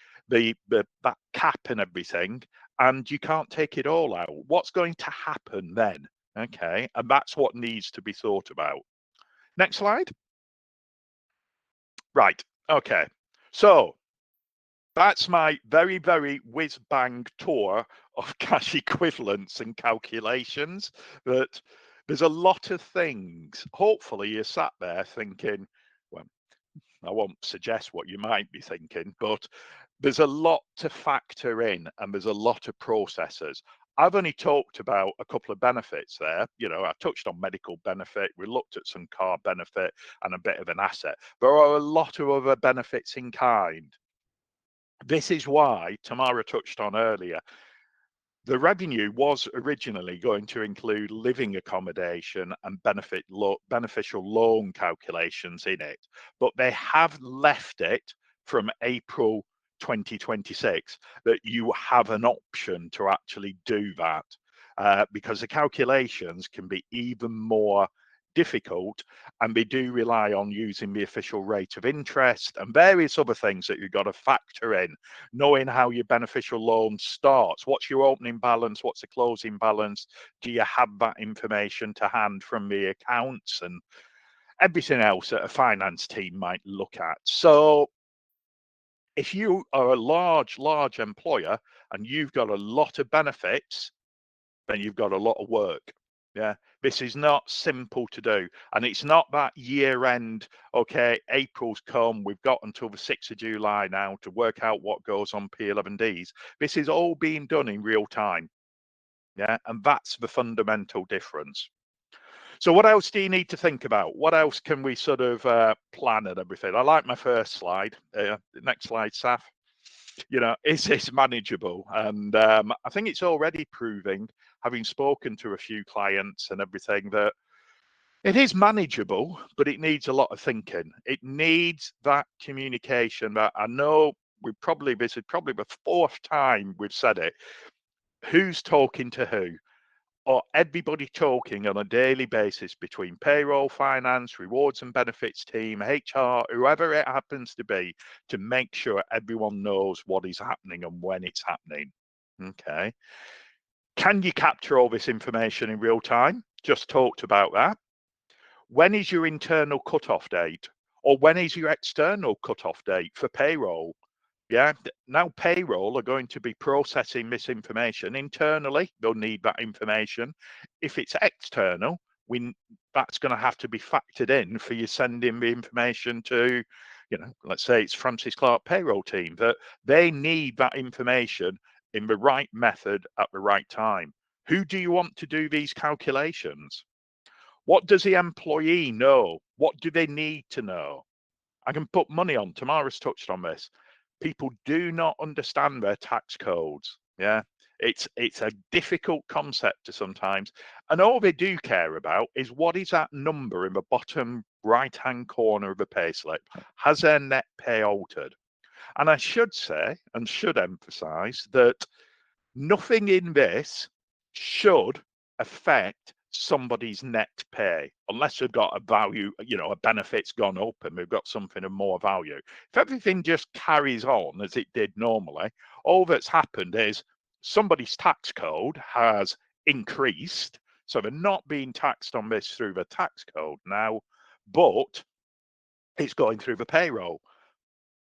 cap and everything, and you can't take it all out. What's going to happen then? Okay, and that's what needs to be thought about. Next slide. Right, okay. So that's my very, very whiz-bang tour of cash equivalents and calculations. That there's a lot of things. Hopefully you sat there thinking, well, I won't suggest what you might be thinking, but there's a lot to factor in and there's a lot of processes. I've only talked about a couple of benefits there. You know, I touched on medical benefit. We looked at some car benefit and a bit of an asset. There are a lot of other benefits in kind. This is why Tamara touched on earlier, the revenue was originally going to include living accommodation and beneficial loan calculations in it, but they have left it from April 2026, that you have an option to actually do that, because the calculations can be even more difficult, and they do rely on using the official rate of interest and various other things that you've got to factor in, knowing how your beneficial loan starts. What's your opening balance? What's the closing balance? Do you have that information to hand from the accounts and everything else that a finance team might look at? So if you are a large employer and you've got a lot of benefits, then you've got a lot of work. Yeah, this is not simple to do, and it's not that year end. Okay, April's come, we've got until the 6th of July now to work out what goes on P11Ds. This is all being done in real time. Yeah, and that's the fundamental difference. So what else do you need to think about? What else can we sort of plan and everything? I like my first slide. Next slide, Saf. Is this manageable? And I think it's already proving, having spoken to a few clients and everything, that it is manageable, but it needs a lot of thinking. It needs that communication that I know this is probably the 4th time we've said it. Who's talking to who? Or everybody talking on a daily basis between payroll, finance, rewards and benefits team, HR, whoever it happens to be, to make sure everyone knows what is happening and when it's happening. Okay. Can you capture all this information in real time? Just talked about that. When is your internal cutoff date? Or when is your external cutoff date for payroll? Yeah, now payroll are going to be processing this information internally. They'll need that information. If it's external, that's going to have to be factored in for you sending the information to, let's say it's Francis Clark payroll team, that they need that information in the right method at the right time. Who do you want to do these calculations? What does the employee know? What do they need to know? I can put money on. Tamara's touched on this. People do not understand their tax codes. Yeah, it's a difficult concept to sometimes, and all they do care about is what is that number in the bottom right-hand corner of the payslip. Has their net pay altered? And I should say and should emphasize that nothing in this should affect somebody's net pay unless they've got a value, a benefit's gone up and we've got something of more value. If everything just carries on as it did normally, all that's happened is somebody's tax code has increased. So they're not being taxed on this through the tax code now, but it's going through the payroll.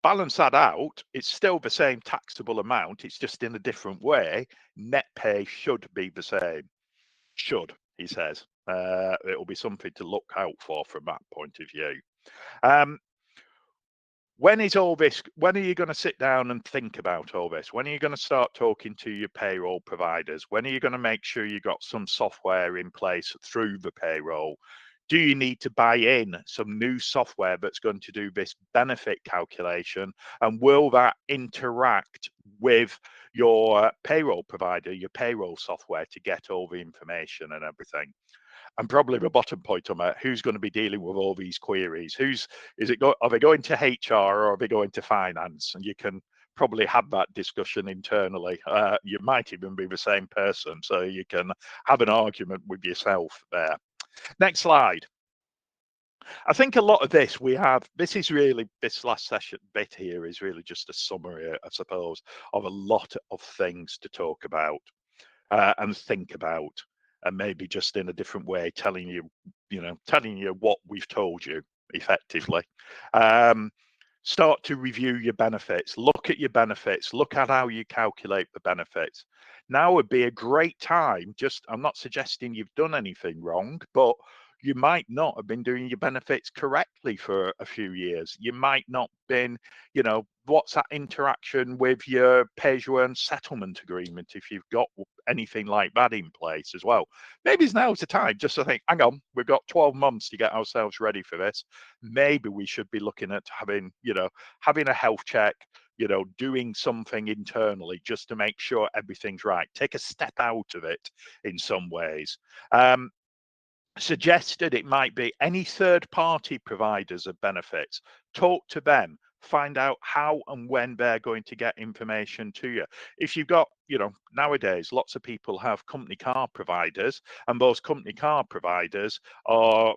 Balance that out, it's still the same taxable amount, it's just in a different way. Net pay should be the same. Should, he says. It'll be something to look out for from that point of view. When are you going to sit down and think about all this? When are you going to start talking to your payroll providers? When are you going to make sure you got some software in place through the payroll? Do you need to buy in some new software that's going to do this benefit calculation? And will that interact with your payroll provider, your payroll software, to get all the information and everything? And probably the bottom point on that, who's going to be dealing with all these queries? Are they going to HR or are they going to finance? And you can probably have that discussion internally. You might even be the same person, so you can have an argument with yourself there. Next slide. I think a lot of this this last session bit here is really just a summary, I suppose, of a lot of things to talk about and think about, and maybe just in a different way, telling you what we've told you effectively. Start to review your benefits, look at your benefits, look at how you calculate the benefits. Now would be a great time. I'm not suggesting you've done anything wrong, but you might not have been doing your benefits correctly for a few years. You might not been, what's that interaction with your pay-as-you-earn settlement agreement, if you've got anything like that in place as well. Maybe now's the time just to think, hang on, we've got 12 months to get ourselves ready for this. Maybe we should be looking at having a health check, doing something internally just to make sure everything's right. Take a step out of it in some ways. Suggested it might be any third-party providers of benefits. Talk to them. find out how and when they're going to get information to you. If you've got, nowadays, lots of people have company car providers, and those company car providers are,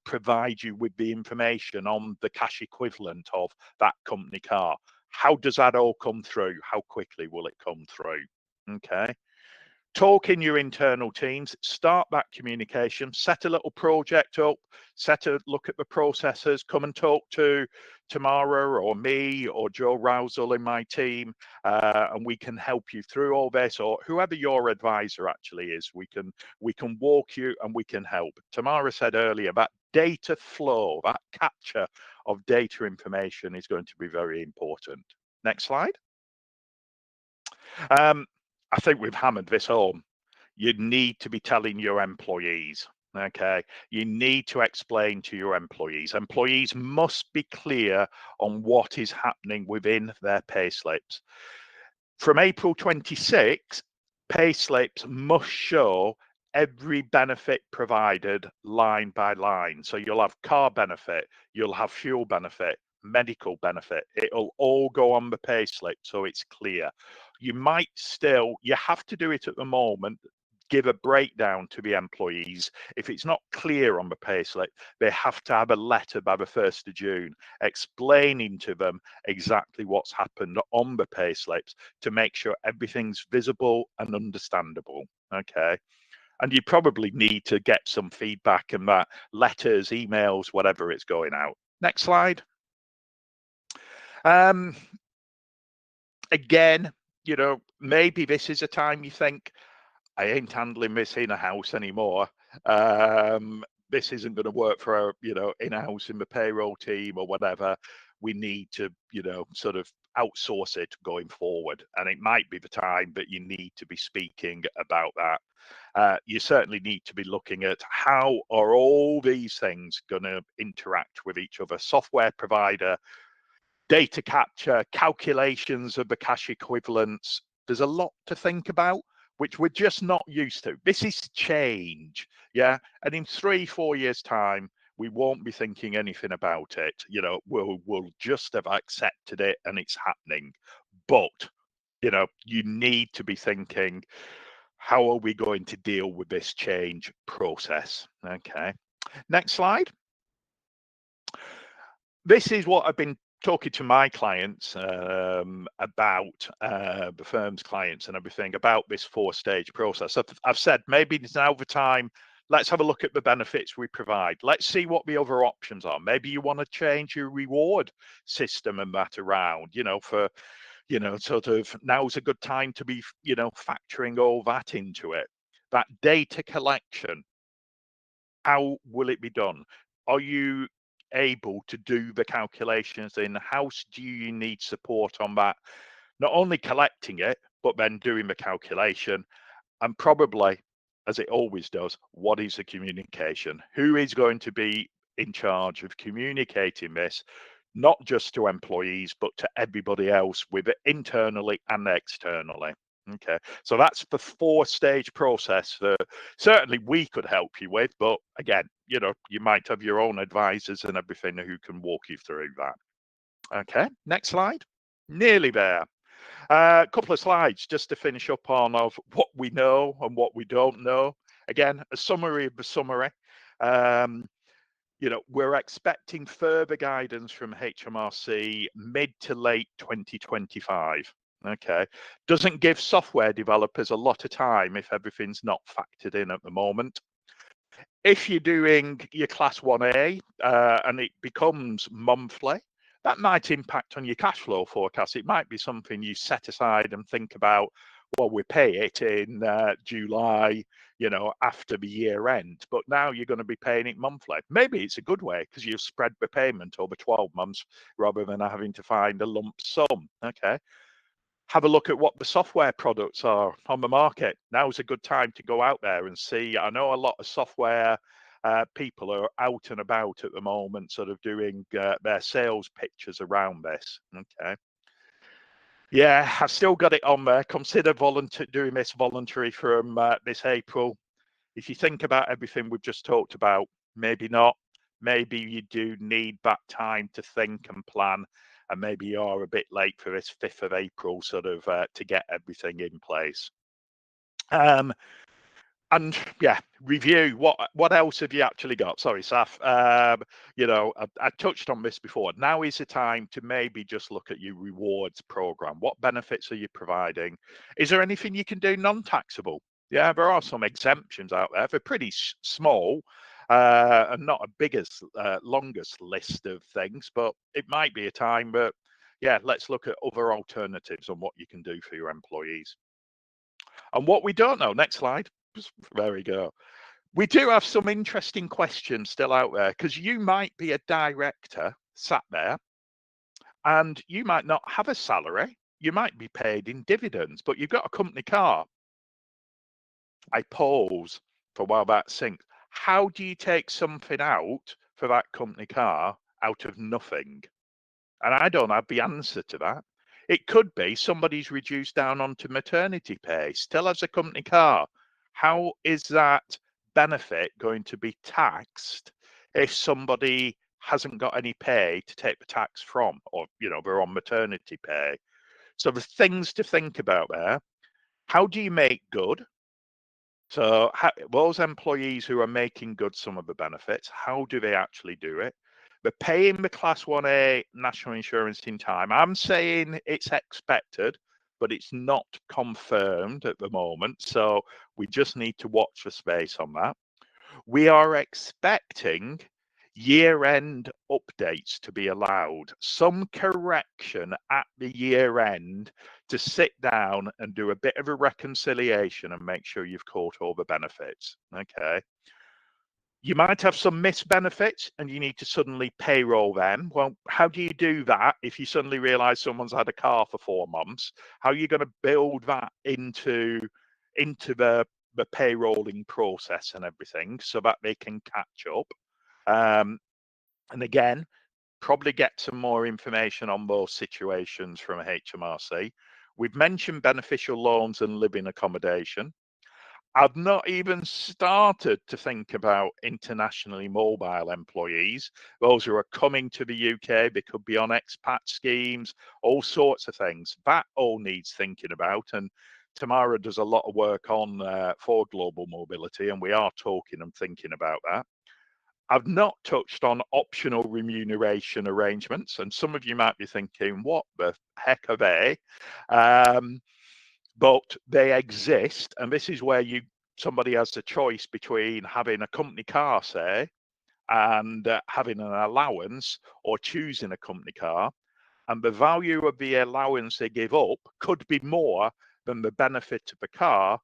provide you with the information on the cash equivalent of that company car. How does that all come through? How quickly will it come through? Okay. Talk in your internal teams, start that communication, set a little project up, look at the processes, come and talk to Tamara or me or Joe Rousel in my team, and we can help you through all this, or whoever your advisor actually is. We can walk you and we can help. Tamara said earlier that data flow, that capture of data information is going to be very important. Next slide. I think we've hammered this home. You need to be telling your employees, okay? You need to explain to your employees. Employees must be clear on what is happening within their pay slips. From April 26, pay slips must show every benefit provided line by line. So you'll have car benefit, you'll have fuel benefit, medical benefit. It'll all go on the pay slip so it's clear. You have to do it at the moment, give a breakdown to the employees. If it's not clear on the pay slip, they have to have a letter by the 1st of June explaining to them exactly what's happened on the pay slips to make sure everything's visible and understandable. Okay. And you probably need to get some feedback and that letters, emails, whatever it's going out. Next slide. Again, maybe this is a time you think, I ain't handling this in a house anymore. This isn't going to work for in-house in the payroll team or whatever. We need to, sort of outsource it going forward. And it might be the time that you need to be speaking about that. You certainly need to be looking at how are all these things going to interact with each other. Software provider, data capture, calculations of the cash equivalents. There's a lot to think about, which we're just not used to. This is change, yeah? And in 3-4 years' time, we won't be thinking anything about it. We'll just have accepted it and it's happening. But, you need to be thinking, how are we going to deal with this change process? Okay. Next slide. This is what I've been talking to my clients about, the firm's clients and everything, about this 4-stage process. I've said maybe it's now the time, let's have a look at the benefits we provide. Let's see what the other options are. Maybe you want to change your reward system and that around, for, sort of now's a good time to be, factoring all that into it. That data collection, how will it be done? Are you able to do the calculations in-house? Do you need support on that? Not only collecting it, but then doing the calculation, and probably, as it always does, what is the communication? Who is going to be in charge of communicating this, not just to employees, but to everybody else, with it internally and externally? Okay, so that's the 4-stage process that certainly we could help you with, but again, you might have your own advisors and everything who can walk you through that. Okay, next slide. Nearly there. A couple of slides just to finish up on of what we know and what we don't know. Again, a summary of the summary. We're expecting further guidance from HMRC mid to late 2025. Okay, doesn't give software developers a lot of time if everything's not factored in at the moment. If you're doing your class 1A and it becomes monthly, that might impact on your cash flow forecast. It might be something you set aside and think about, well, we pay it in July, after the year end, but now you're going to be paying it monthly. Maybe it's a good way because you've spread the payment over 12 months rather than having to find a lump sum. Okay. Have a look at what the software products are on the market. Now's a good time to go out there and see. I know a lot of software people are out and about at the moment, sort of doing their sales pitches around this. Okay. Yeah, I've still got it on there. Consider doing this voluntary from this April. If you think about everything we've just talked about, maybe not. maybe you do need that time to think and plan, and maybe you're a bit late for this 5th of April sort of to get everything in place. And yeah, review what else have you actually got? Sorry, Saf. You know, I touched on this before. Now is the time to maybe just look at your rewards program. What benefits are you providing? Is there anything you can do non-taxable? Yeah, there are some exemptions out there. They're pretty small and not a biggest, longest list of things, but it might be a time. But yeah, let's look at other alternatives on what you can do for your employees. And what we don't know, next slide. There we go. We do have some interesting questions still out there, because you might be a director sat there and you might not have a salary. You might be paid in dividends, but you've got a company car. I pause for a while that sinks. How do you take something out for that company car out of nothing? And I don't have the answer to that. It could be somebody's reduced down onto maternity pay, still has a company car. How is that benefit going to be taxed if somebody hasn't got any pay to take the tax from, or, you know, they're on maternity pay? So the things to think about there. How do you make good? So those employees who are making good some of the benefits, how do they actually do it? They're paying the Class 1A national insurance in time. I'm saying it's expected, but it's not confirmed at the moment. So we just need to watch the space on that. We are expecting year-end updates to be allowed, some correction at the year end to sit down and do a bit of a reconciliation and make sure you've caught all the benefits. Okay. You might have some missed benefits and you need to suddenly payroll them. Well, how do you do that if you suddenly realize someone's had a car for 4 months? How are you going to build that into the payrolling process and everything so that they can catch up? And again, probably get some more information on those situations from HMRC. We've mentioned beneficial loans and living accommodation. I've not even started to think about internationally mobile employees, those who are coming to the UK. They could be on expat schemes, all sorts of things. That all needs thinking about. And Tamara does a lot of work on for global mobility, and we are talking and thinking about that. I've not touched on optional remuneration arrangements, and some of you might be thinking, what the heck are they? But they exist, and this is where somebody has the choice between having a company car, say, and having an allowance, or choosing a company car. And the value of the allowance they give up could be more than the benefit of the car.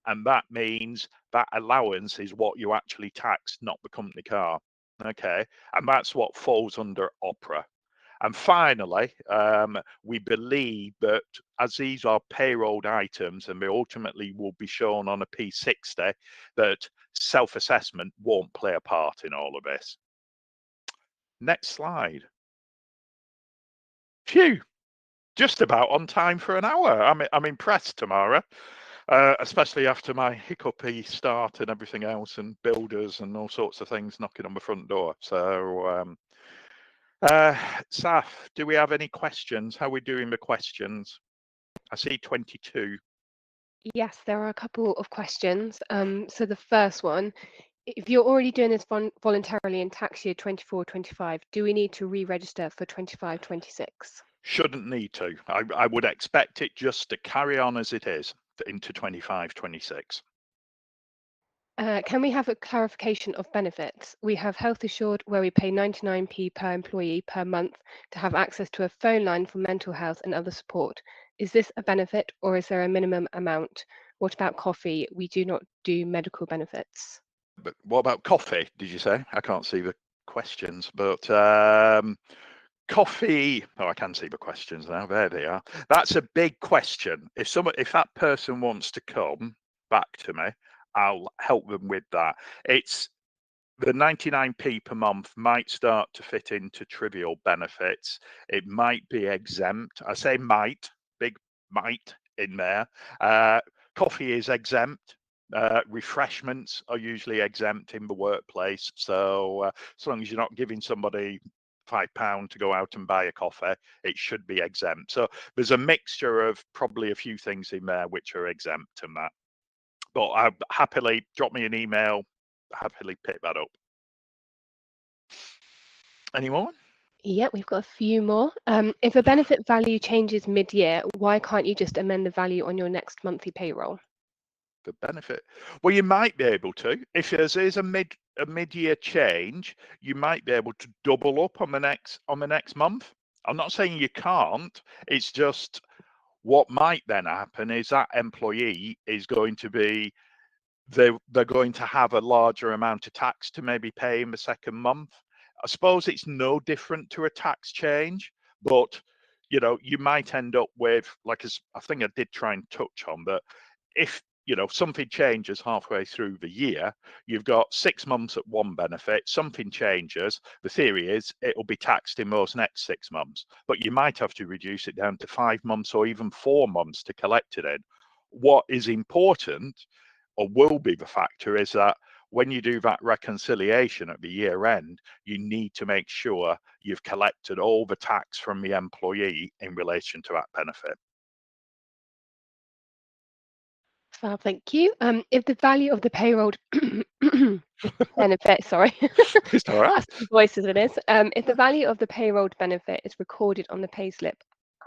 And that means that allowance is what you actually tax, not the company car. Okay. And that's what falls under OPRA. And finally, we believe that as these are payrolled items and they ultimately will be shown on a P60, that self-assessment won't play a part in all of this. Next slide. Phew, just about on time for an hour. I'm impressed, Tamara, especially after my hiccupy start and everything else, and builders and all sorts of things knocking on the front door. So, Saf, do we have any questions? How are we doing the questions? I see 22. Yes, there are a couple of questions. So the first one, if you're already doing this voluntarily in tax year 24-25, do we need to re-register for 25-26? Shouldn't need to. I would expect it just to carry on as it is into 25-26. Can we have a clarification of benefits? We have Health Assured, where we pay 99p per employee per month to have access to a phone line for mental health and other support. Is this a benefit, or is there a minimum amount? What about coffee? We do not do medical benefits. But what about coffee, did you say? I can't see the questions, but coffee. Oh, I can see the questions now. There they are. That's a big question. If that person wants to come back to me, I'll help them with that. It's the 99p per month might start to fit into trivial benefits. It might be exempt. I say might, big might in there. Coffee is exempt. Refreshments are usually exempt in the workplace. So as long as you're not giving somebody £5 to go out and buy a coffee, it should be exempt. So there's a mixture of probably a few things in there which are exempt and that. But I happily drop me an email, happily pick that up. Any more? Yeah, we've got a few more. If a benefit value changes mid-year, why can't you just amend the value on your next monthly payroll? The benefit, well, you might be able to. If there's a mid-year change, you might be able to double up on the next month. I'm not saying you can't. It's just what might then happen is that employee is going to be they're going to have a larger amount of tax to maybe pay in the second month. I suppose it's no different to a tax change, but you might end up with, like, as I think I did try and touch on, that if something changes halfway through the year, you've got 6 months at one benefit, something changes, the theory is it'll be taxed in those next 6 months, but you might have to reduce it down to 5 months or even 4 months to collect it in. What is important, or will be the factor, is that when you do that reconciliation at the year end, you need to make sure you've collected all the tax from the employee in relation to that benefit. Fab, thank you. If the value of the payroll benefit, sorry, It's all right. that's the voice as it is. If the value of the payroll benefit is recorded on the payslip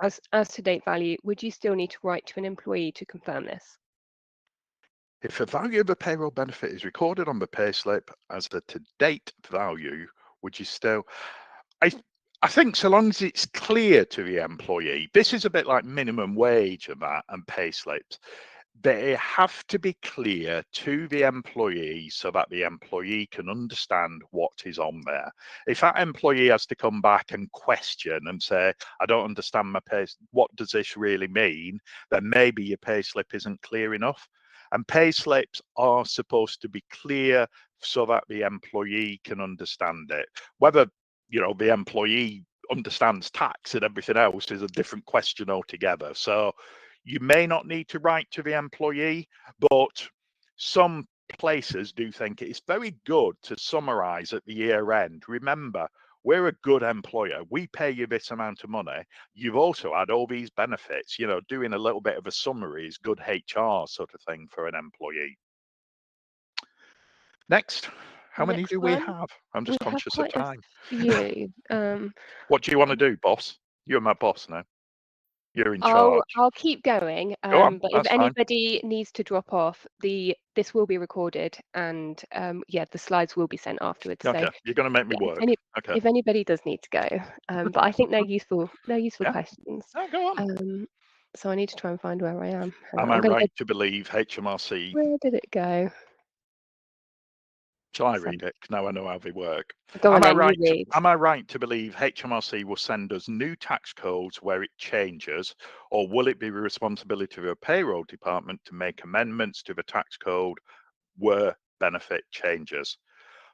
as to date value, would you still need to write to an employee to confirm this? If the value of a payroll benefit is recorded on the payslip as the to-date value, would you still? I think so long as it's clear to the employee, this is a bit like minimum wage and that and payslips. They have to be clear to the employee so that the employee can understand what is on there. If that employee has to come back and question and say, I don't understand my pay, what does this really mean? Then maybe your payslip isn't clear enough. And payslips are supposed to be clear so that the employee can understand it. Whether the employee understands tax and everything else is a different question altogether. So you may not need to write to the employee, but some places do think it's very good to summarize at the year end. Remember, we're a good employer. We pay you this amount of money. You've also had all these benefits. Doing a little bit of a summary is good HR sort of thing for an employee. Next, how many do we have? I'm just conscious of time. Few. What do you want to do, boss? You're my boss now. You're in charge. I'll keep going. Go on, But if that's fine. anybody needs to drop off, this will be recorded, and yeah, the slides will be sent afterwards. Okay, So you're going to make me yeah, work. Okay. if anybody does need to go, but I think they're useful. They're useful Yeah. questions. No, go on. So I need to try and find where I am. Am I right to believe HMRC? Where did it go? Shall I read it? Now I know how they work. Go on Am I then, right? you read. Am I right to believe HMRC will send us new tax codes where it changes, or will it be the responsibility of a payroll department to make amendments to the tax code where benefit changes?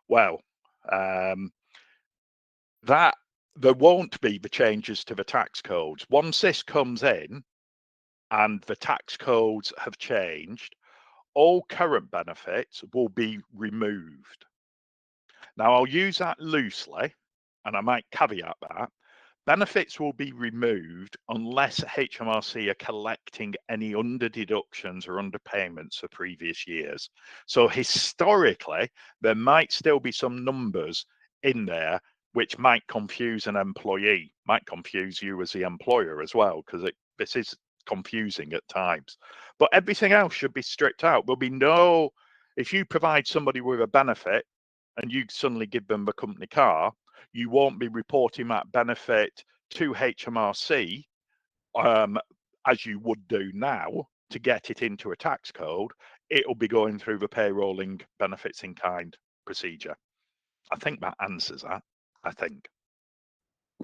Well, that there won't be the changes to the tax codes. Once this comes in and the tax codes have changed, all current benefits will be removed. Now, I'll use that loosely, and I might caveat that. Benefits will be removed unless HMRC are collecting any under deductions or underpayments for previous years. So historically, there might still be some numbers in there which might confuse an employee, might confuse you as the employer as well, because this is confusing at times. But everything else should be stripped out. There'll be no, if you provide somebody with a benefit and you suddenly give them a company car, you won't be reporting that benefit to HMRC as you would do now to get it into a tax code. It'll be going through the payrolling benefits in kind procedure. I think that answers that. I think.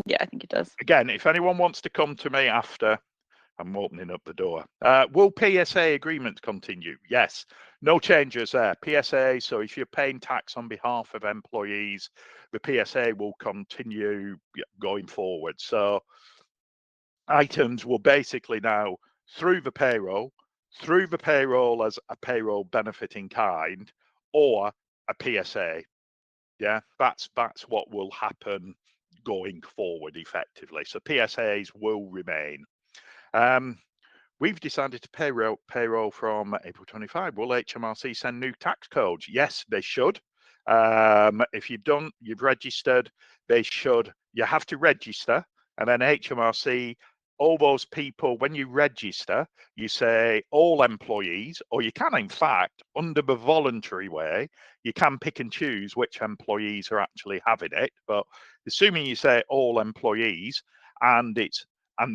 Yeah, I think it does. Again, if anyone wants to come to me after, I'm opening up the door. Will PSA agreements continue? Yes. No changes there. PSA, so if you're paying tax on behalf of employees, the PSA will continue going forward. So items will basically now, through the payroll, through the payroll as a payroll benefit in kind or a PSA. Yeah, that's what will happen going forward effectively. So PSAs will remain. We've decided to payroll from April 25. Will HMRC send new tax codes? Yes, they should. If you've registered, they should. You have to register, and then HMRC, all those people, when you register, you say all employees, or you can, in fact, under the voluntary way, you can pick and choose which employees are actually having it. But assuming you say all employees, and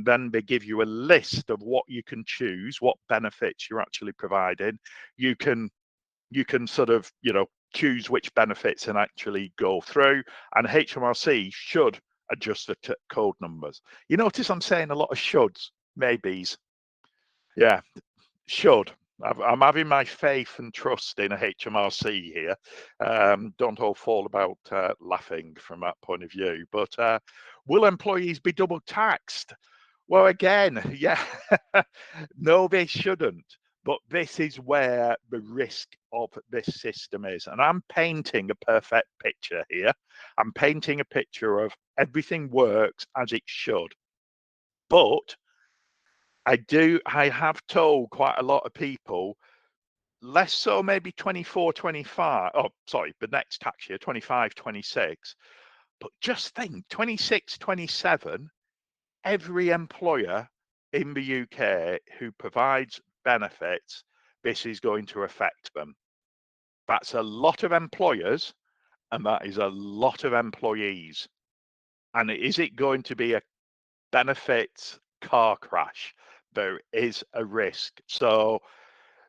then they give you a list of what you can choose, what benefits you're actually providing. You can sort of, choose which benefits and actually go through. And HMRC should adjust the code numbers. You notice I'm saying a lot of shoulds, maybes. Yeah, should. I'm having my faith and trust in a HMRC here. Don't all fall about laughing from that point of view. But will employees be double taxed? Well, again, yeah, no, they shouldn't. But this is where the risk of this system is. And I'm painting a perfect picture here. I'm painting a picture of everything works as it should. But I have told quite a lot of people, less so maybe 24, 25, oh, sorry, the next tax year, 25, 26. But just think, 26, 27, every employer in the UK who provides benefits, this is going to affect them. That's a lot of employers and that is a lot of employees. And is it going to be a benefits car crash? There is a risk. So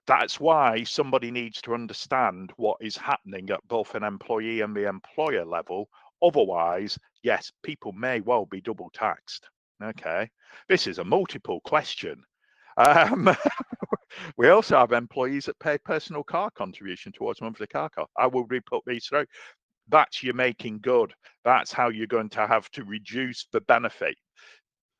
that's why somebody needs to understand what is happening at both an employee and the employer level. Otherwise, yes, people may well be double taxed. Okay, this is a multiple question. We also have employees that pay personal car contribution towards monthly car cost. I will re-put these through. That's your making good. That's how you're going to have to reduce the benefit.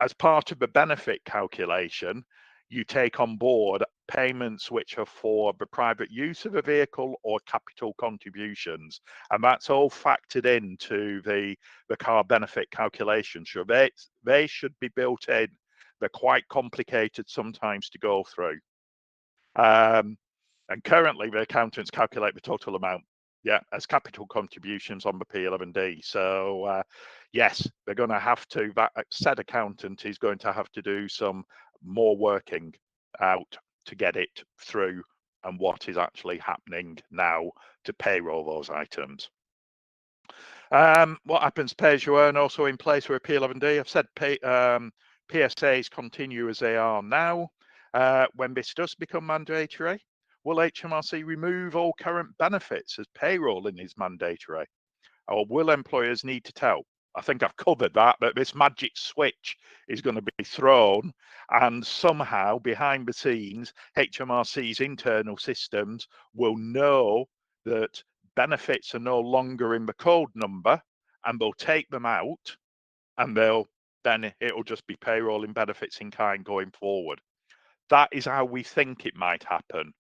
As part of the benefit calculation, you take on board payments which are for the private use of a vehicle or capital contributions. And that's all factored into the car benefit calculation. So they should be built in. They're quite complicated sometimes to go through. And currently the accountants calculate the total amount, as capital contributions on the P11D. So yes, they're going to have to, that said accountant is going to have to do some more working out to get it through and what is actually happening now to payroll those items. What happens pay as you earn also in place for a P11D? I've said PSAs continue as they are now. When this does become mandatory, will HMRC remove all current benefits as payrolling is mandatory? Or will employers need to tell? I think I've covered that, but this magic switch is going to be thrown and somehow behind the scenes, HMRC's internal systems will know that benefits are no longer in the code number and they'll take them out and then it'll just be payrolling benefits in kind going forward. That is how we think it might happen.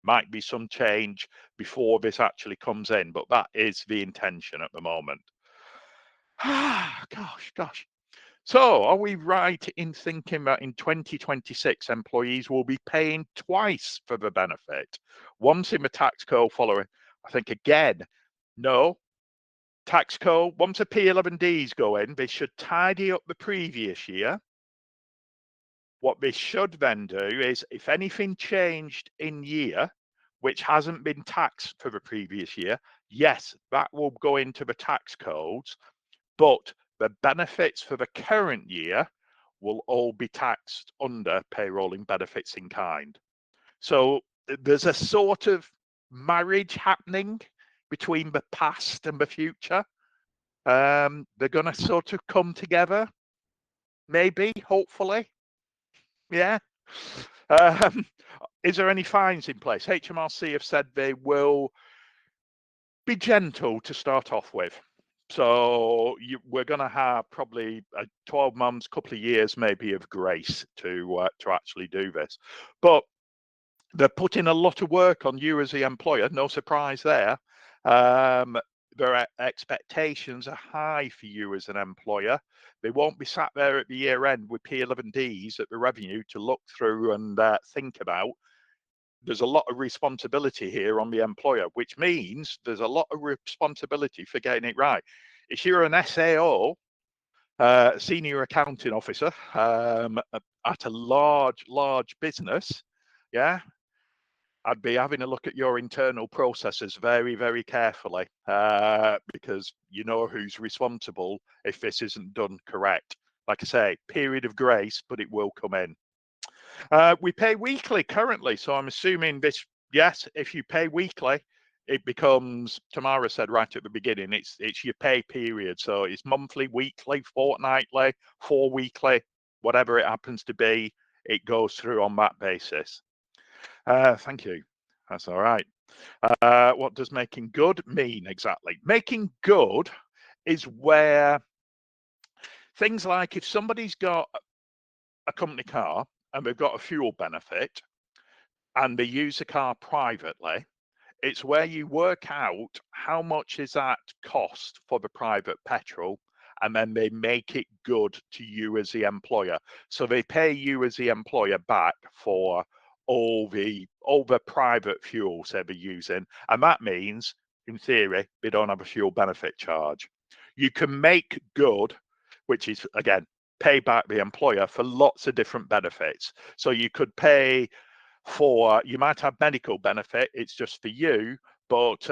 Might be some change before this actually comes in, but that is the intention at the moment. Gosh. So are we right in thinking that in 2026 employees will be paying twice for the benefit? Once in the tax code following, I think again, no. Tax code, once the P11Ds go in, they should tidy up the previous year. What they should then do is, if anything changed in year, which hasn't been taxed for the previous year, yes, that will go into the tax codes, but the benefits for the current year will all be taxed under payrolling benefits in kind. So there's a sort of marriage happening between the past and the future. They're going to sort of come together, maybe, hopefully. Yeah. Is there any fines in place? HMRC have said they will be gentle to start off with. So we're going to have probably 12 months, couple of years maybe of grace to actually do this. But they're putting a lot of work on you as the employer. No surprise there. Their expectations are high for you as an employer. They won't be sat there at the year end with P11Ds at the revenue to look through and think about. There's a lot of responsibility here on the employer, which means there's a lot of responsibility for getting it right. If you're an SAO, senior accounting officer, at a large business, yeah, I'd be having a look at your internal processes very, very carefully, because you know who's responsible if this isn't done correct. Like I say, period of grace, but it will come in. We pay weekly currently, so I'm assuming this, yes, if you pay weekly, it becomes, Tamara said right at the beginning, it's your pay period. So it's monthly, weekly, fortnightly, 4 weekly, whatever it happens to be, it goes through on that basis. Thank you. That's all right. What does making good mean exactly? Making good is where things like if somebody's got a company car and they've got a fuel benefit and they use the car privately, it's where you work out how much is that cost for the private petrol, and then they make it good to you as the employer. So they pay you as the employer back for all the private fuels they're using, and that means, in theory, they don't have a fuel benefit charge. You can make good, which is again pay back the employer for lots of different benefits. So you could pay for, you might have medical benefit, it's just for you, but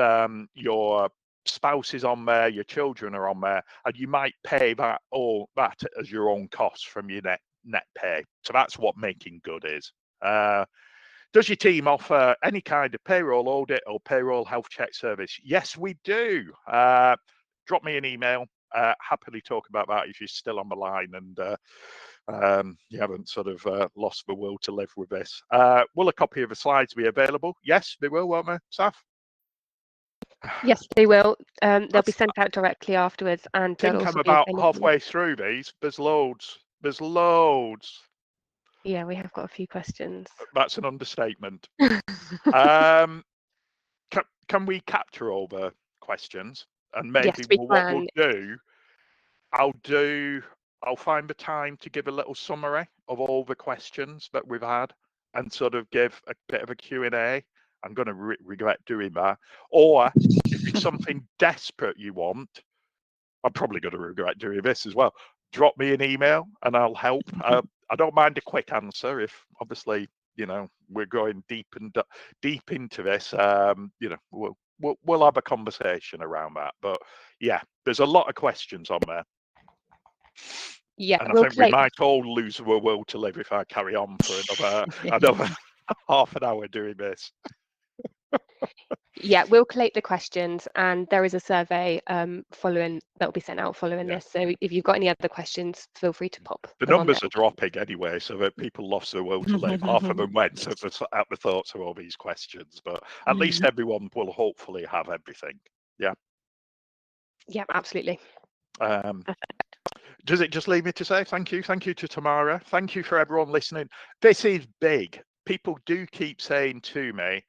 your spouse is on there, your children are on there, and you might pay that all that as your own costs from your net pay. So that's what making good is. Does your team offer any kind of payroll audit or payroll health check service? Yes, we do. Drop me an email. Happily talk about that if you're still on the line and you haven't sort of lost the will to live with this. Will a copy of the slides be available? Yes, they will, won't they, Saf? Yes, they will. They'll be sent out directly afterwards, and I think I'm about halfway through these. There's loads. There's loads. Yeah, we have got a few questions. That's an understatement. Can we capture all the questions? And maybe Yes, we what can. we'll do, I'll find the time to give a little summary of all the questions that we've had and sort of give a bit of a Q&A. I'm going to regret doing that. Or if it's something desperate you want, I'm probably going to regret doing this as well. Drop me an email and I'll help. I don't mind a quick answer if obviously, you know, we're going deep into this. You know, we'll have a conversation around that. But yeah, there's a lot of questions on there. Yeah, and I think we might all lose the will to live if I carry on for another half an hour doing this. Yeah, we'll collate the questions, and there is a survey following that will be sent out following this. So if you've got any other questions, feel free to pop. The numbers are dropping anyway, so that people lost their will to live. Half of them went at the thoughts of all these questions, but at least everyone will hopefully have everything. Yeah. Yeah, absolutely. Does it just leave me to say thank you to Tamara, thank you for everyone listening. This is big. People do keep saying to me,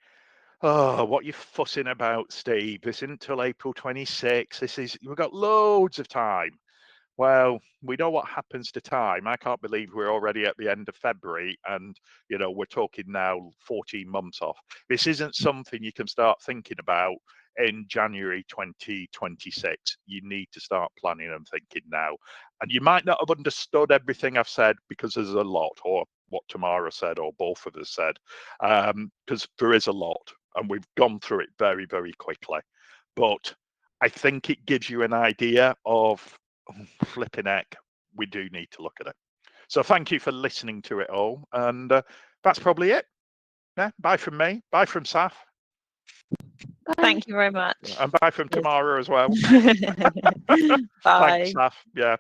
oh, what are you fussing about, Steve? This isn't till April 26th. We've got loads of time. Well, we know what happens to time. I can't believe we're already at the end of February and, you know, we're talking now 14 months off. This isn't something you can start thinking about in January 2026. You need to start planning and thinking now. And you might not have understood everything I've said because there's a lot, or what Tamara said, or both of us said, because there is a lot and we've gone through it very, very quickly. But I think it gives you an idea of flipping heck, we do need to look at it. So thank you for listening to it all. And that's probably it. Yeah, bye from me. Bye from Saf. Bye. Thank you very much. And bye from Tamara as well. Bye. Thanks, Saf. Yeah.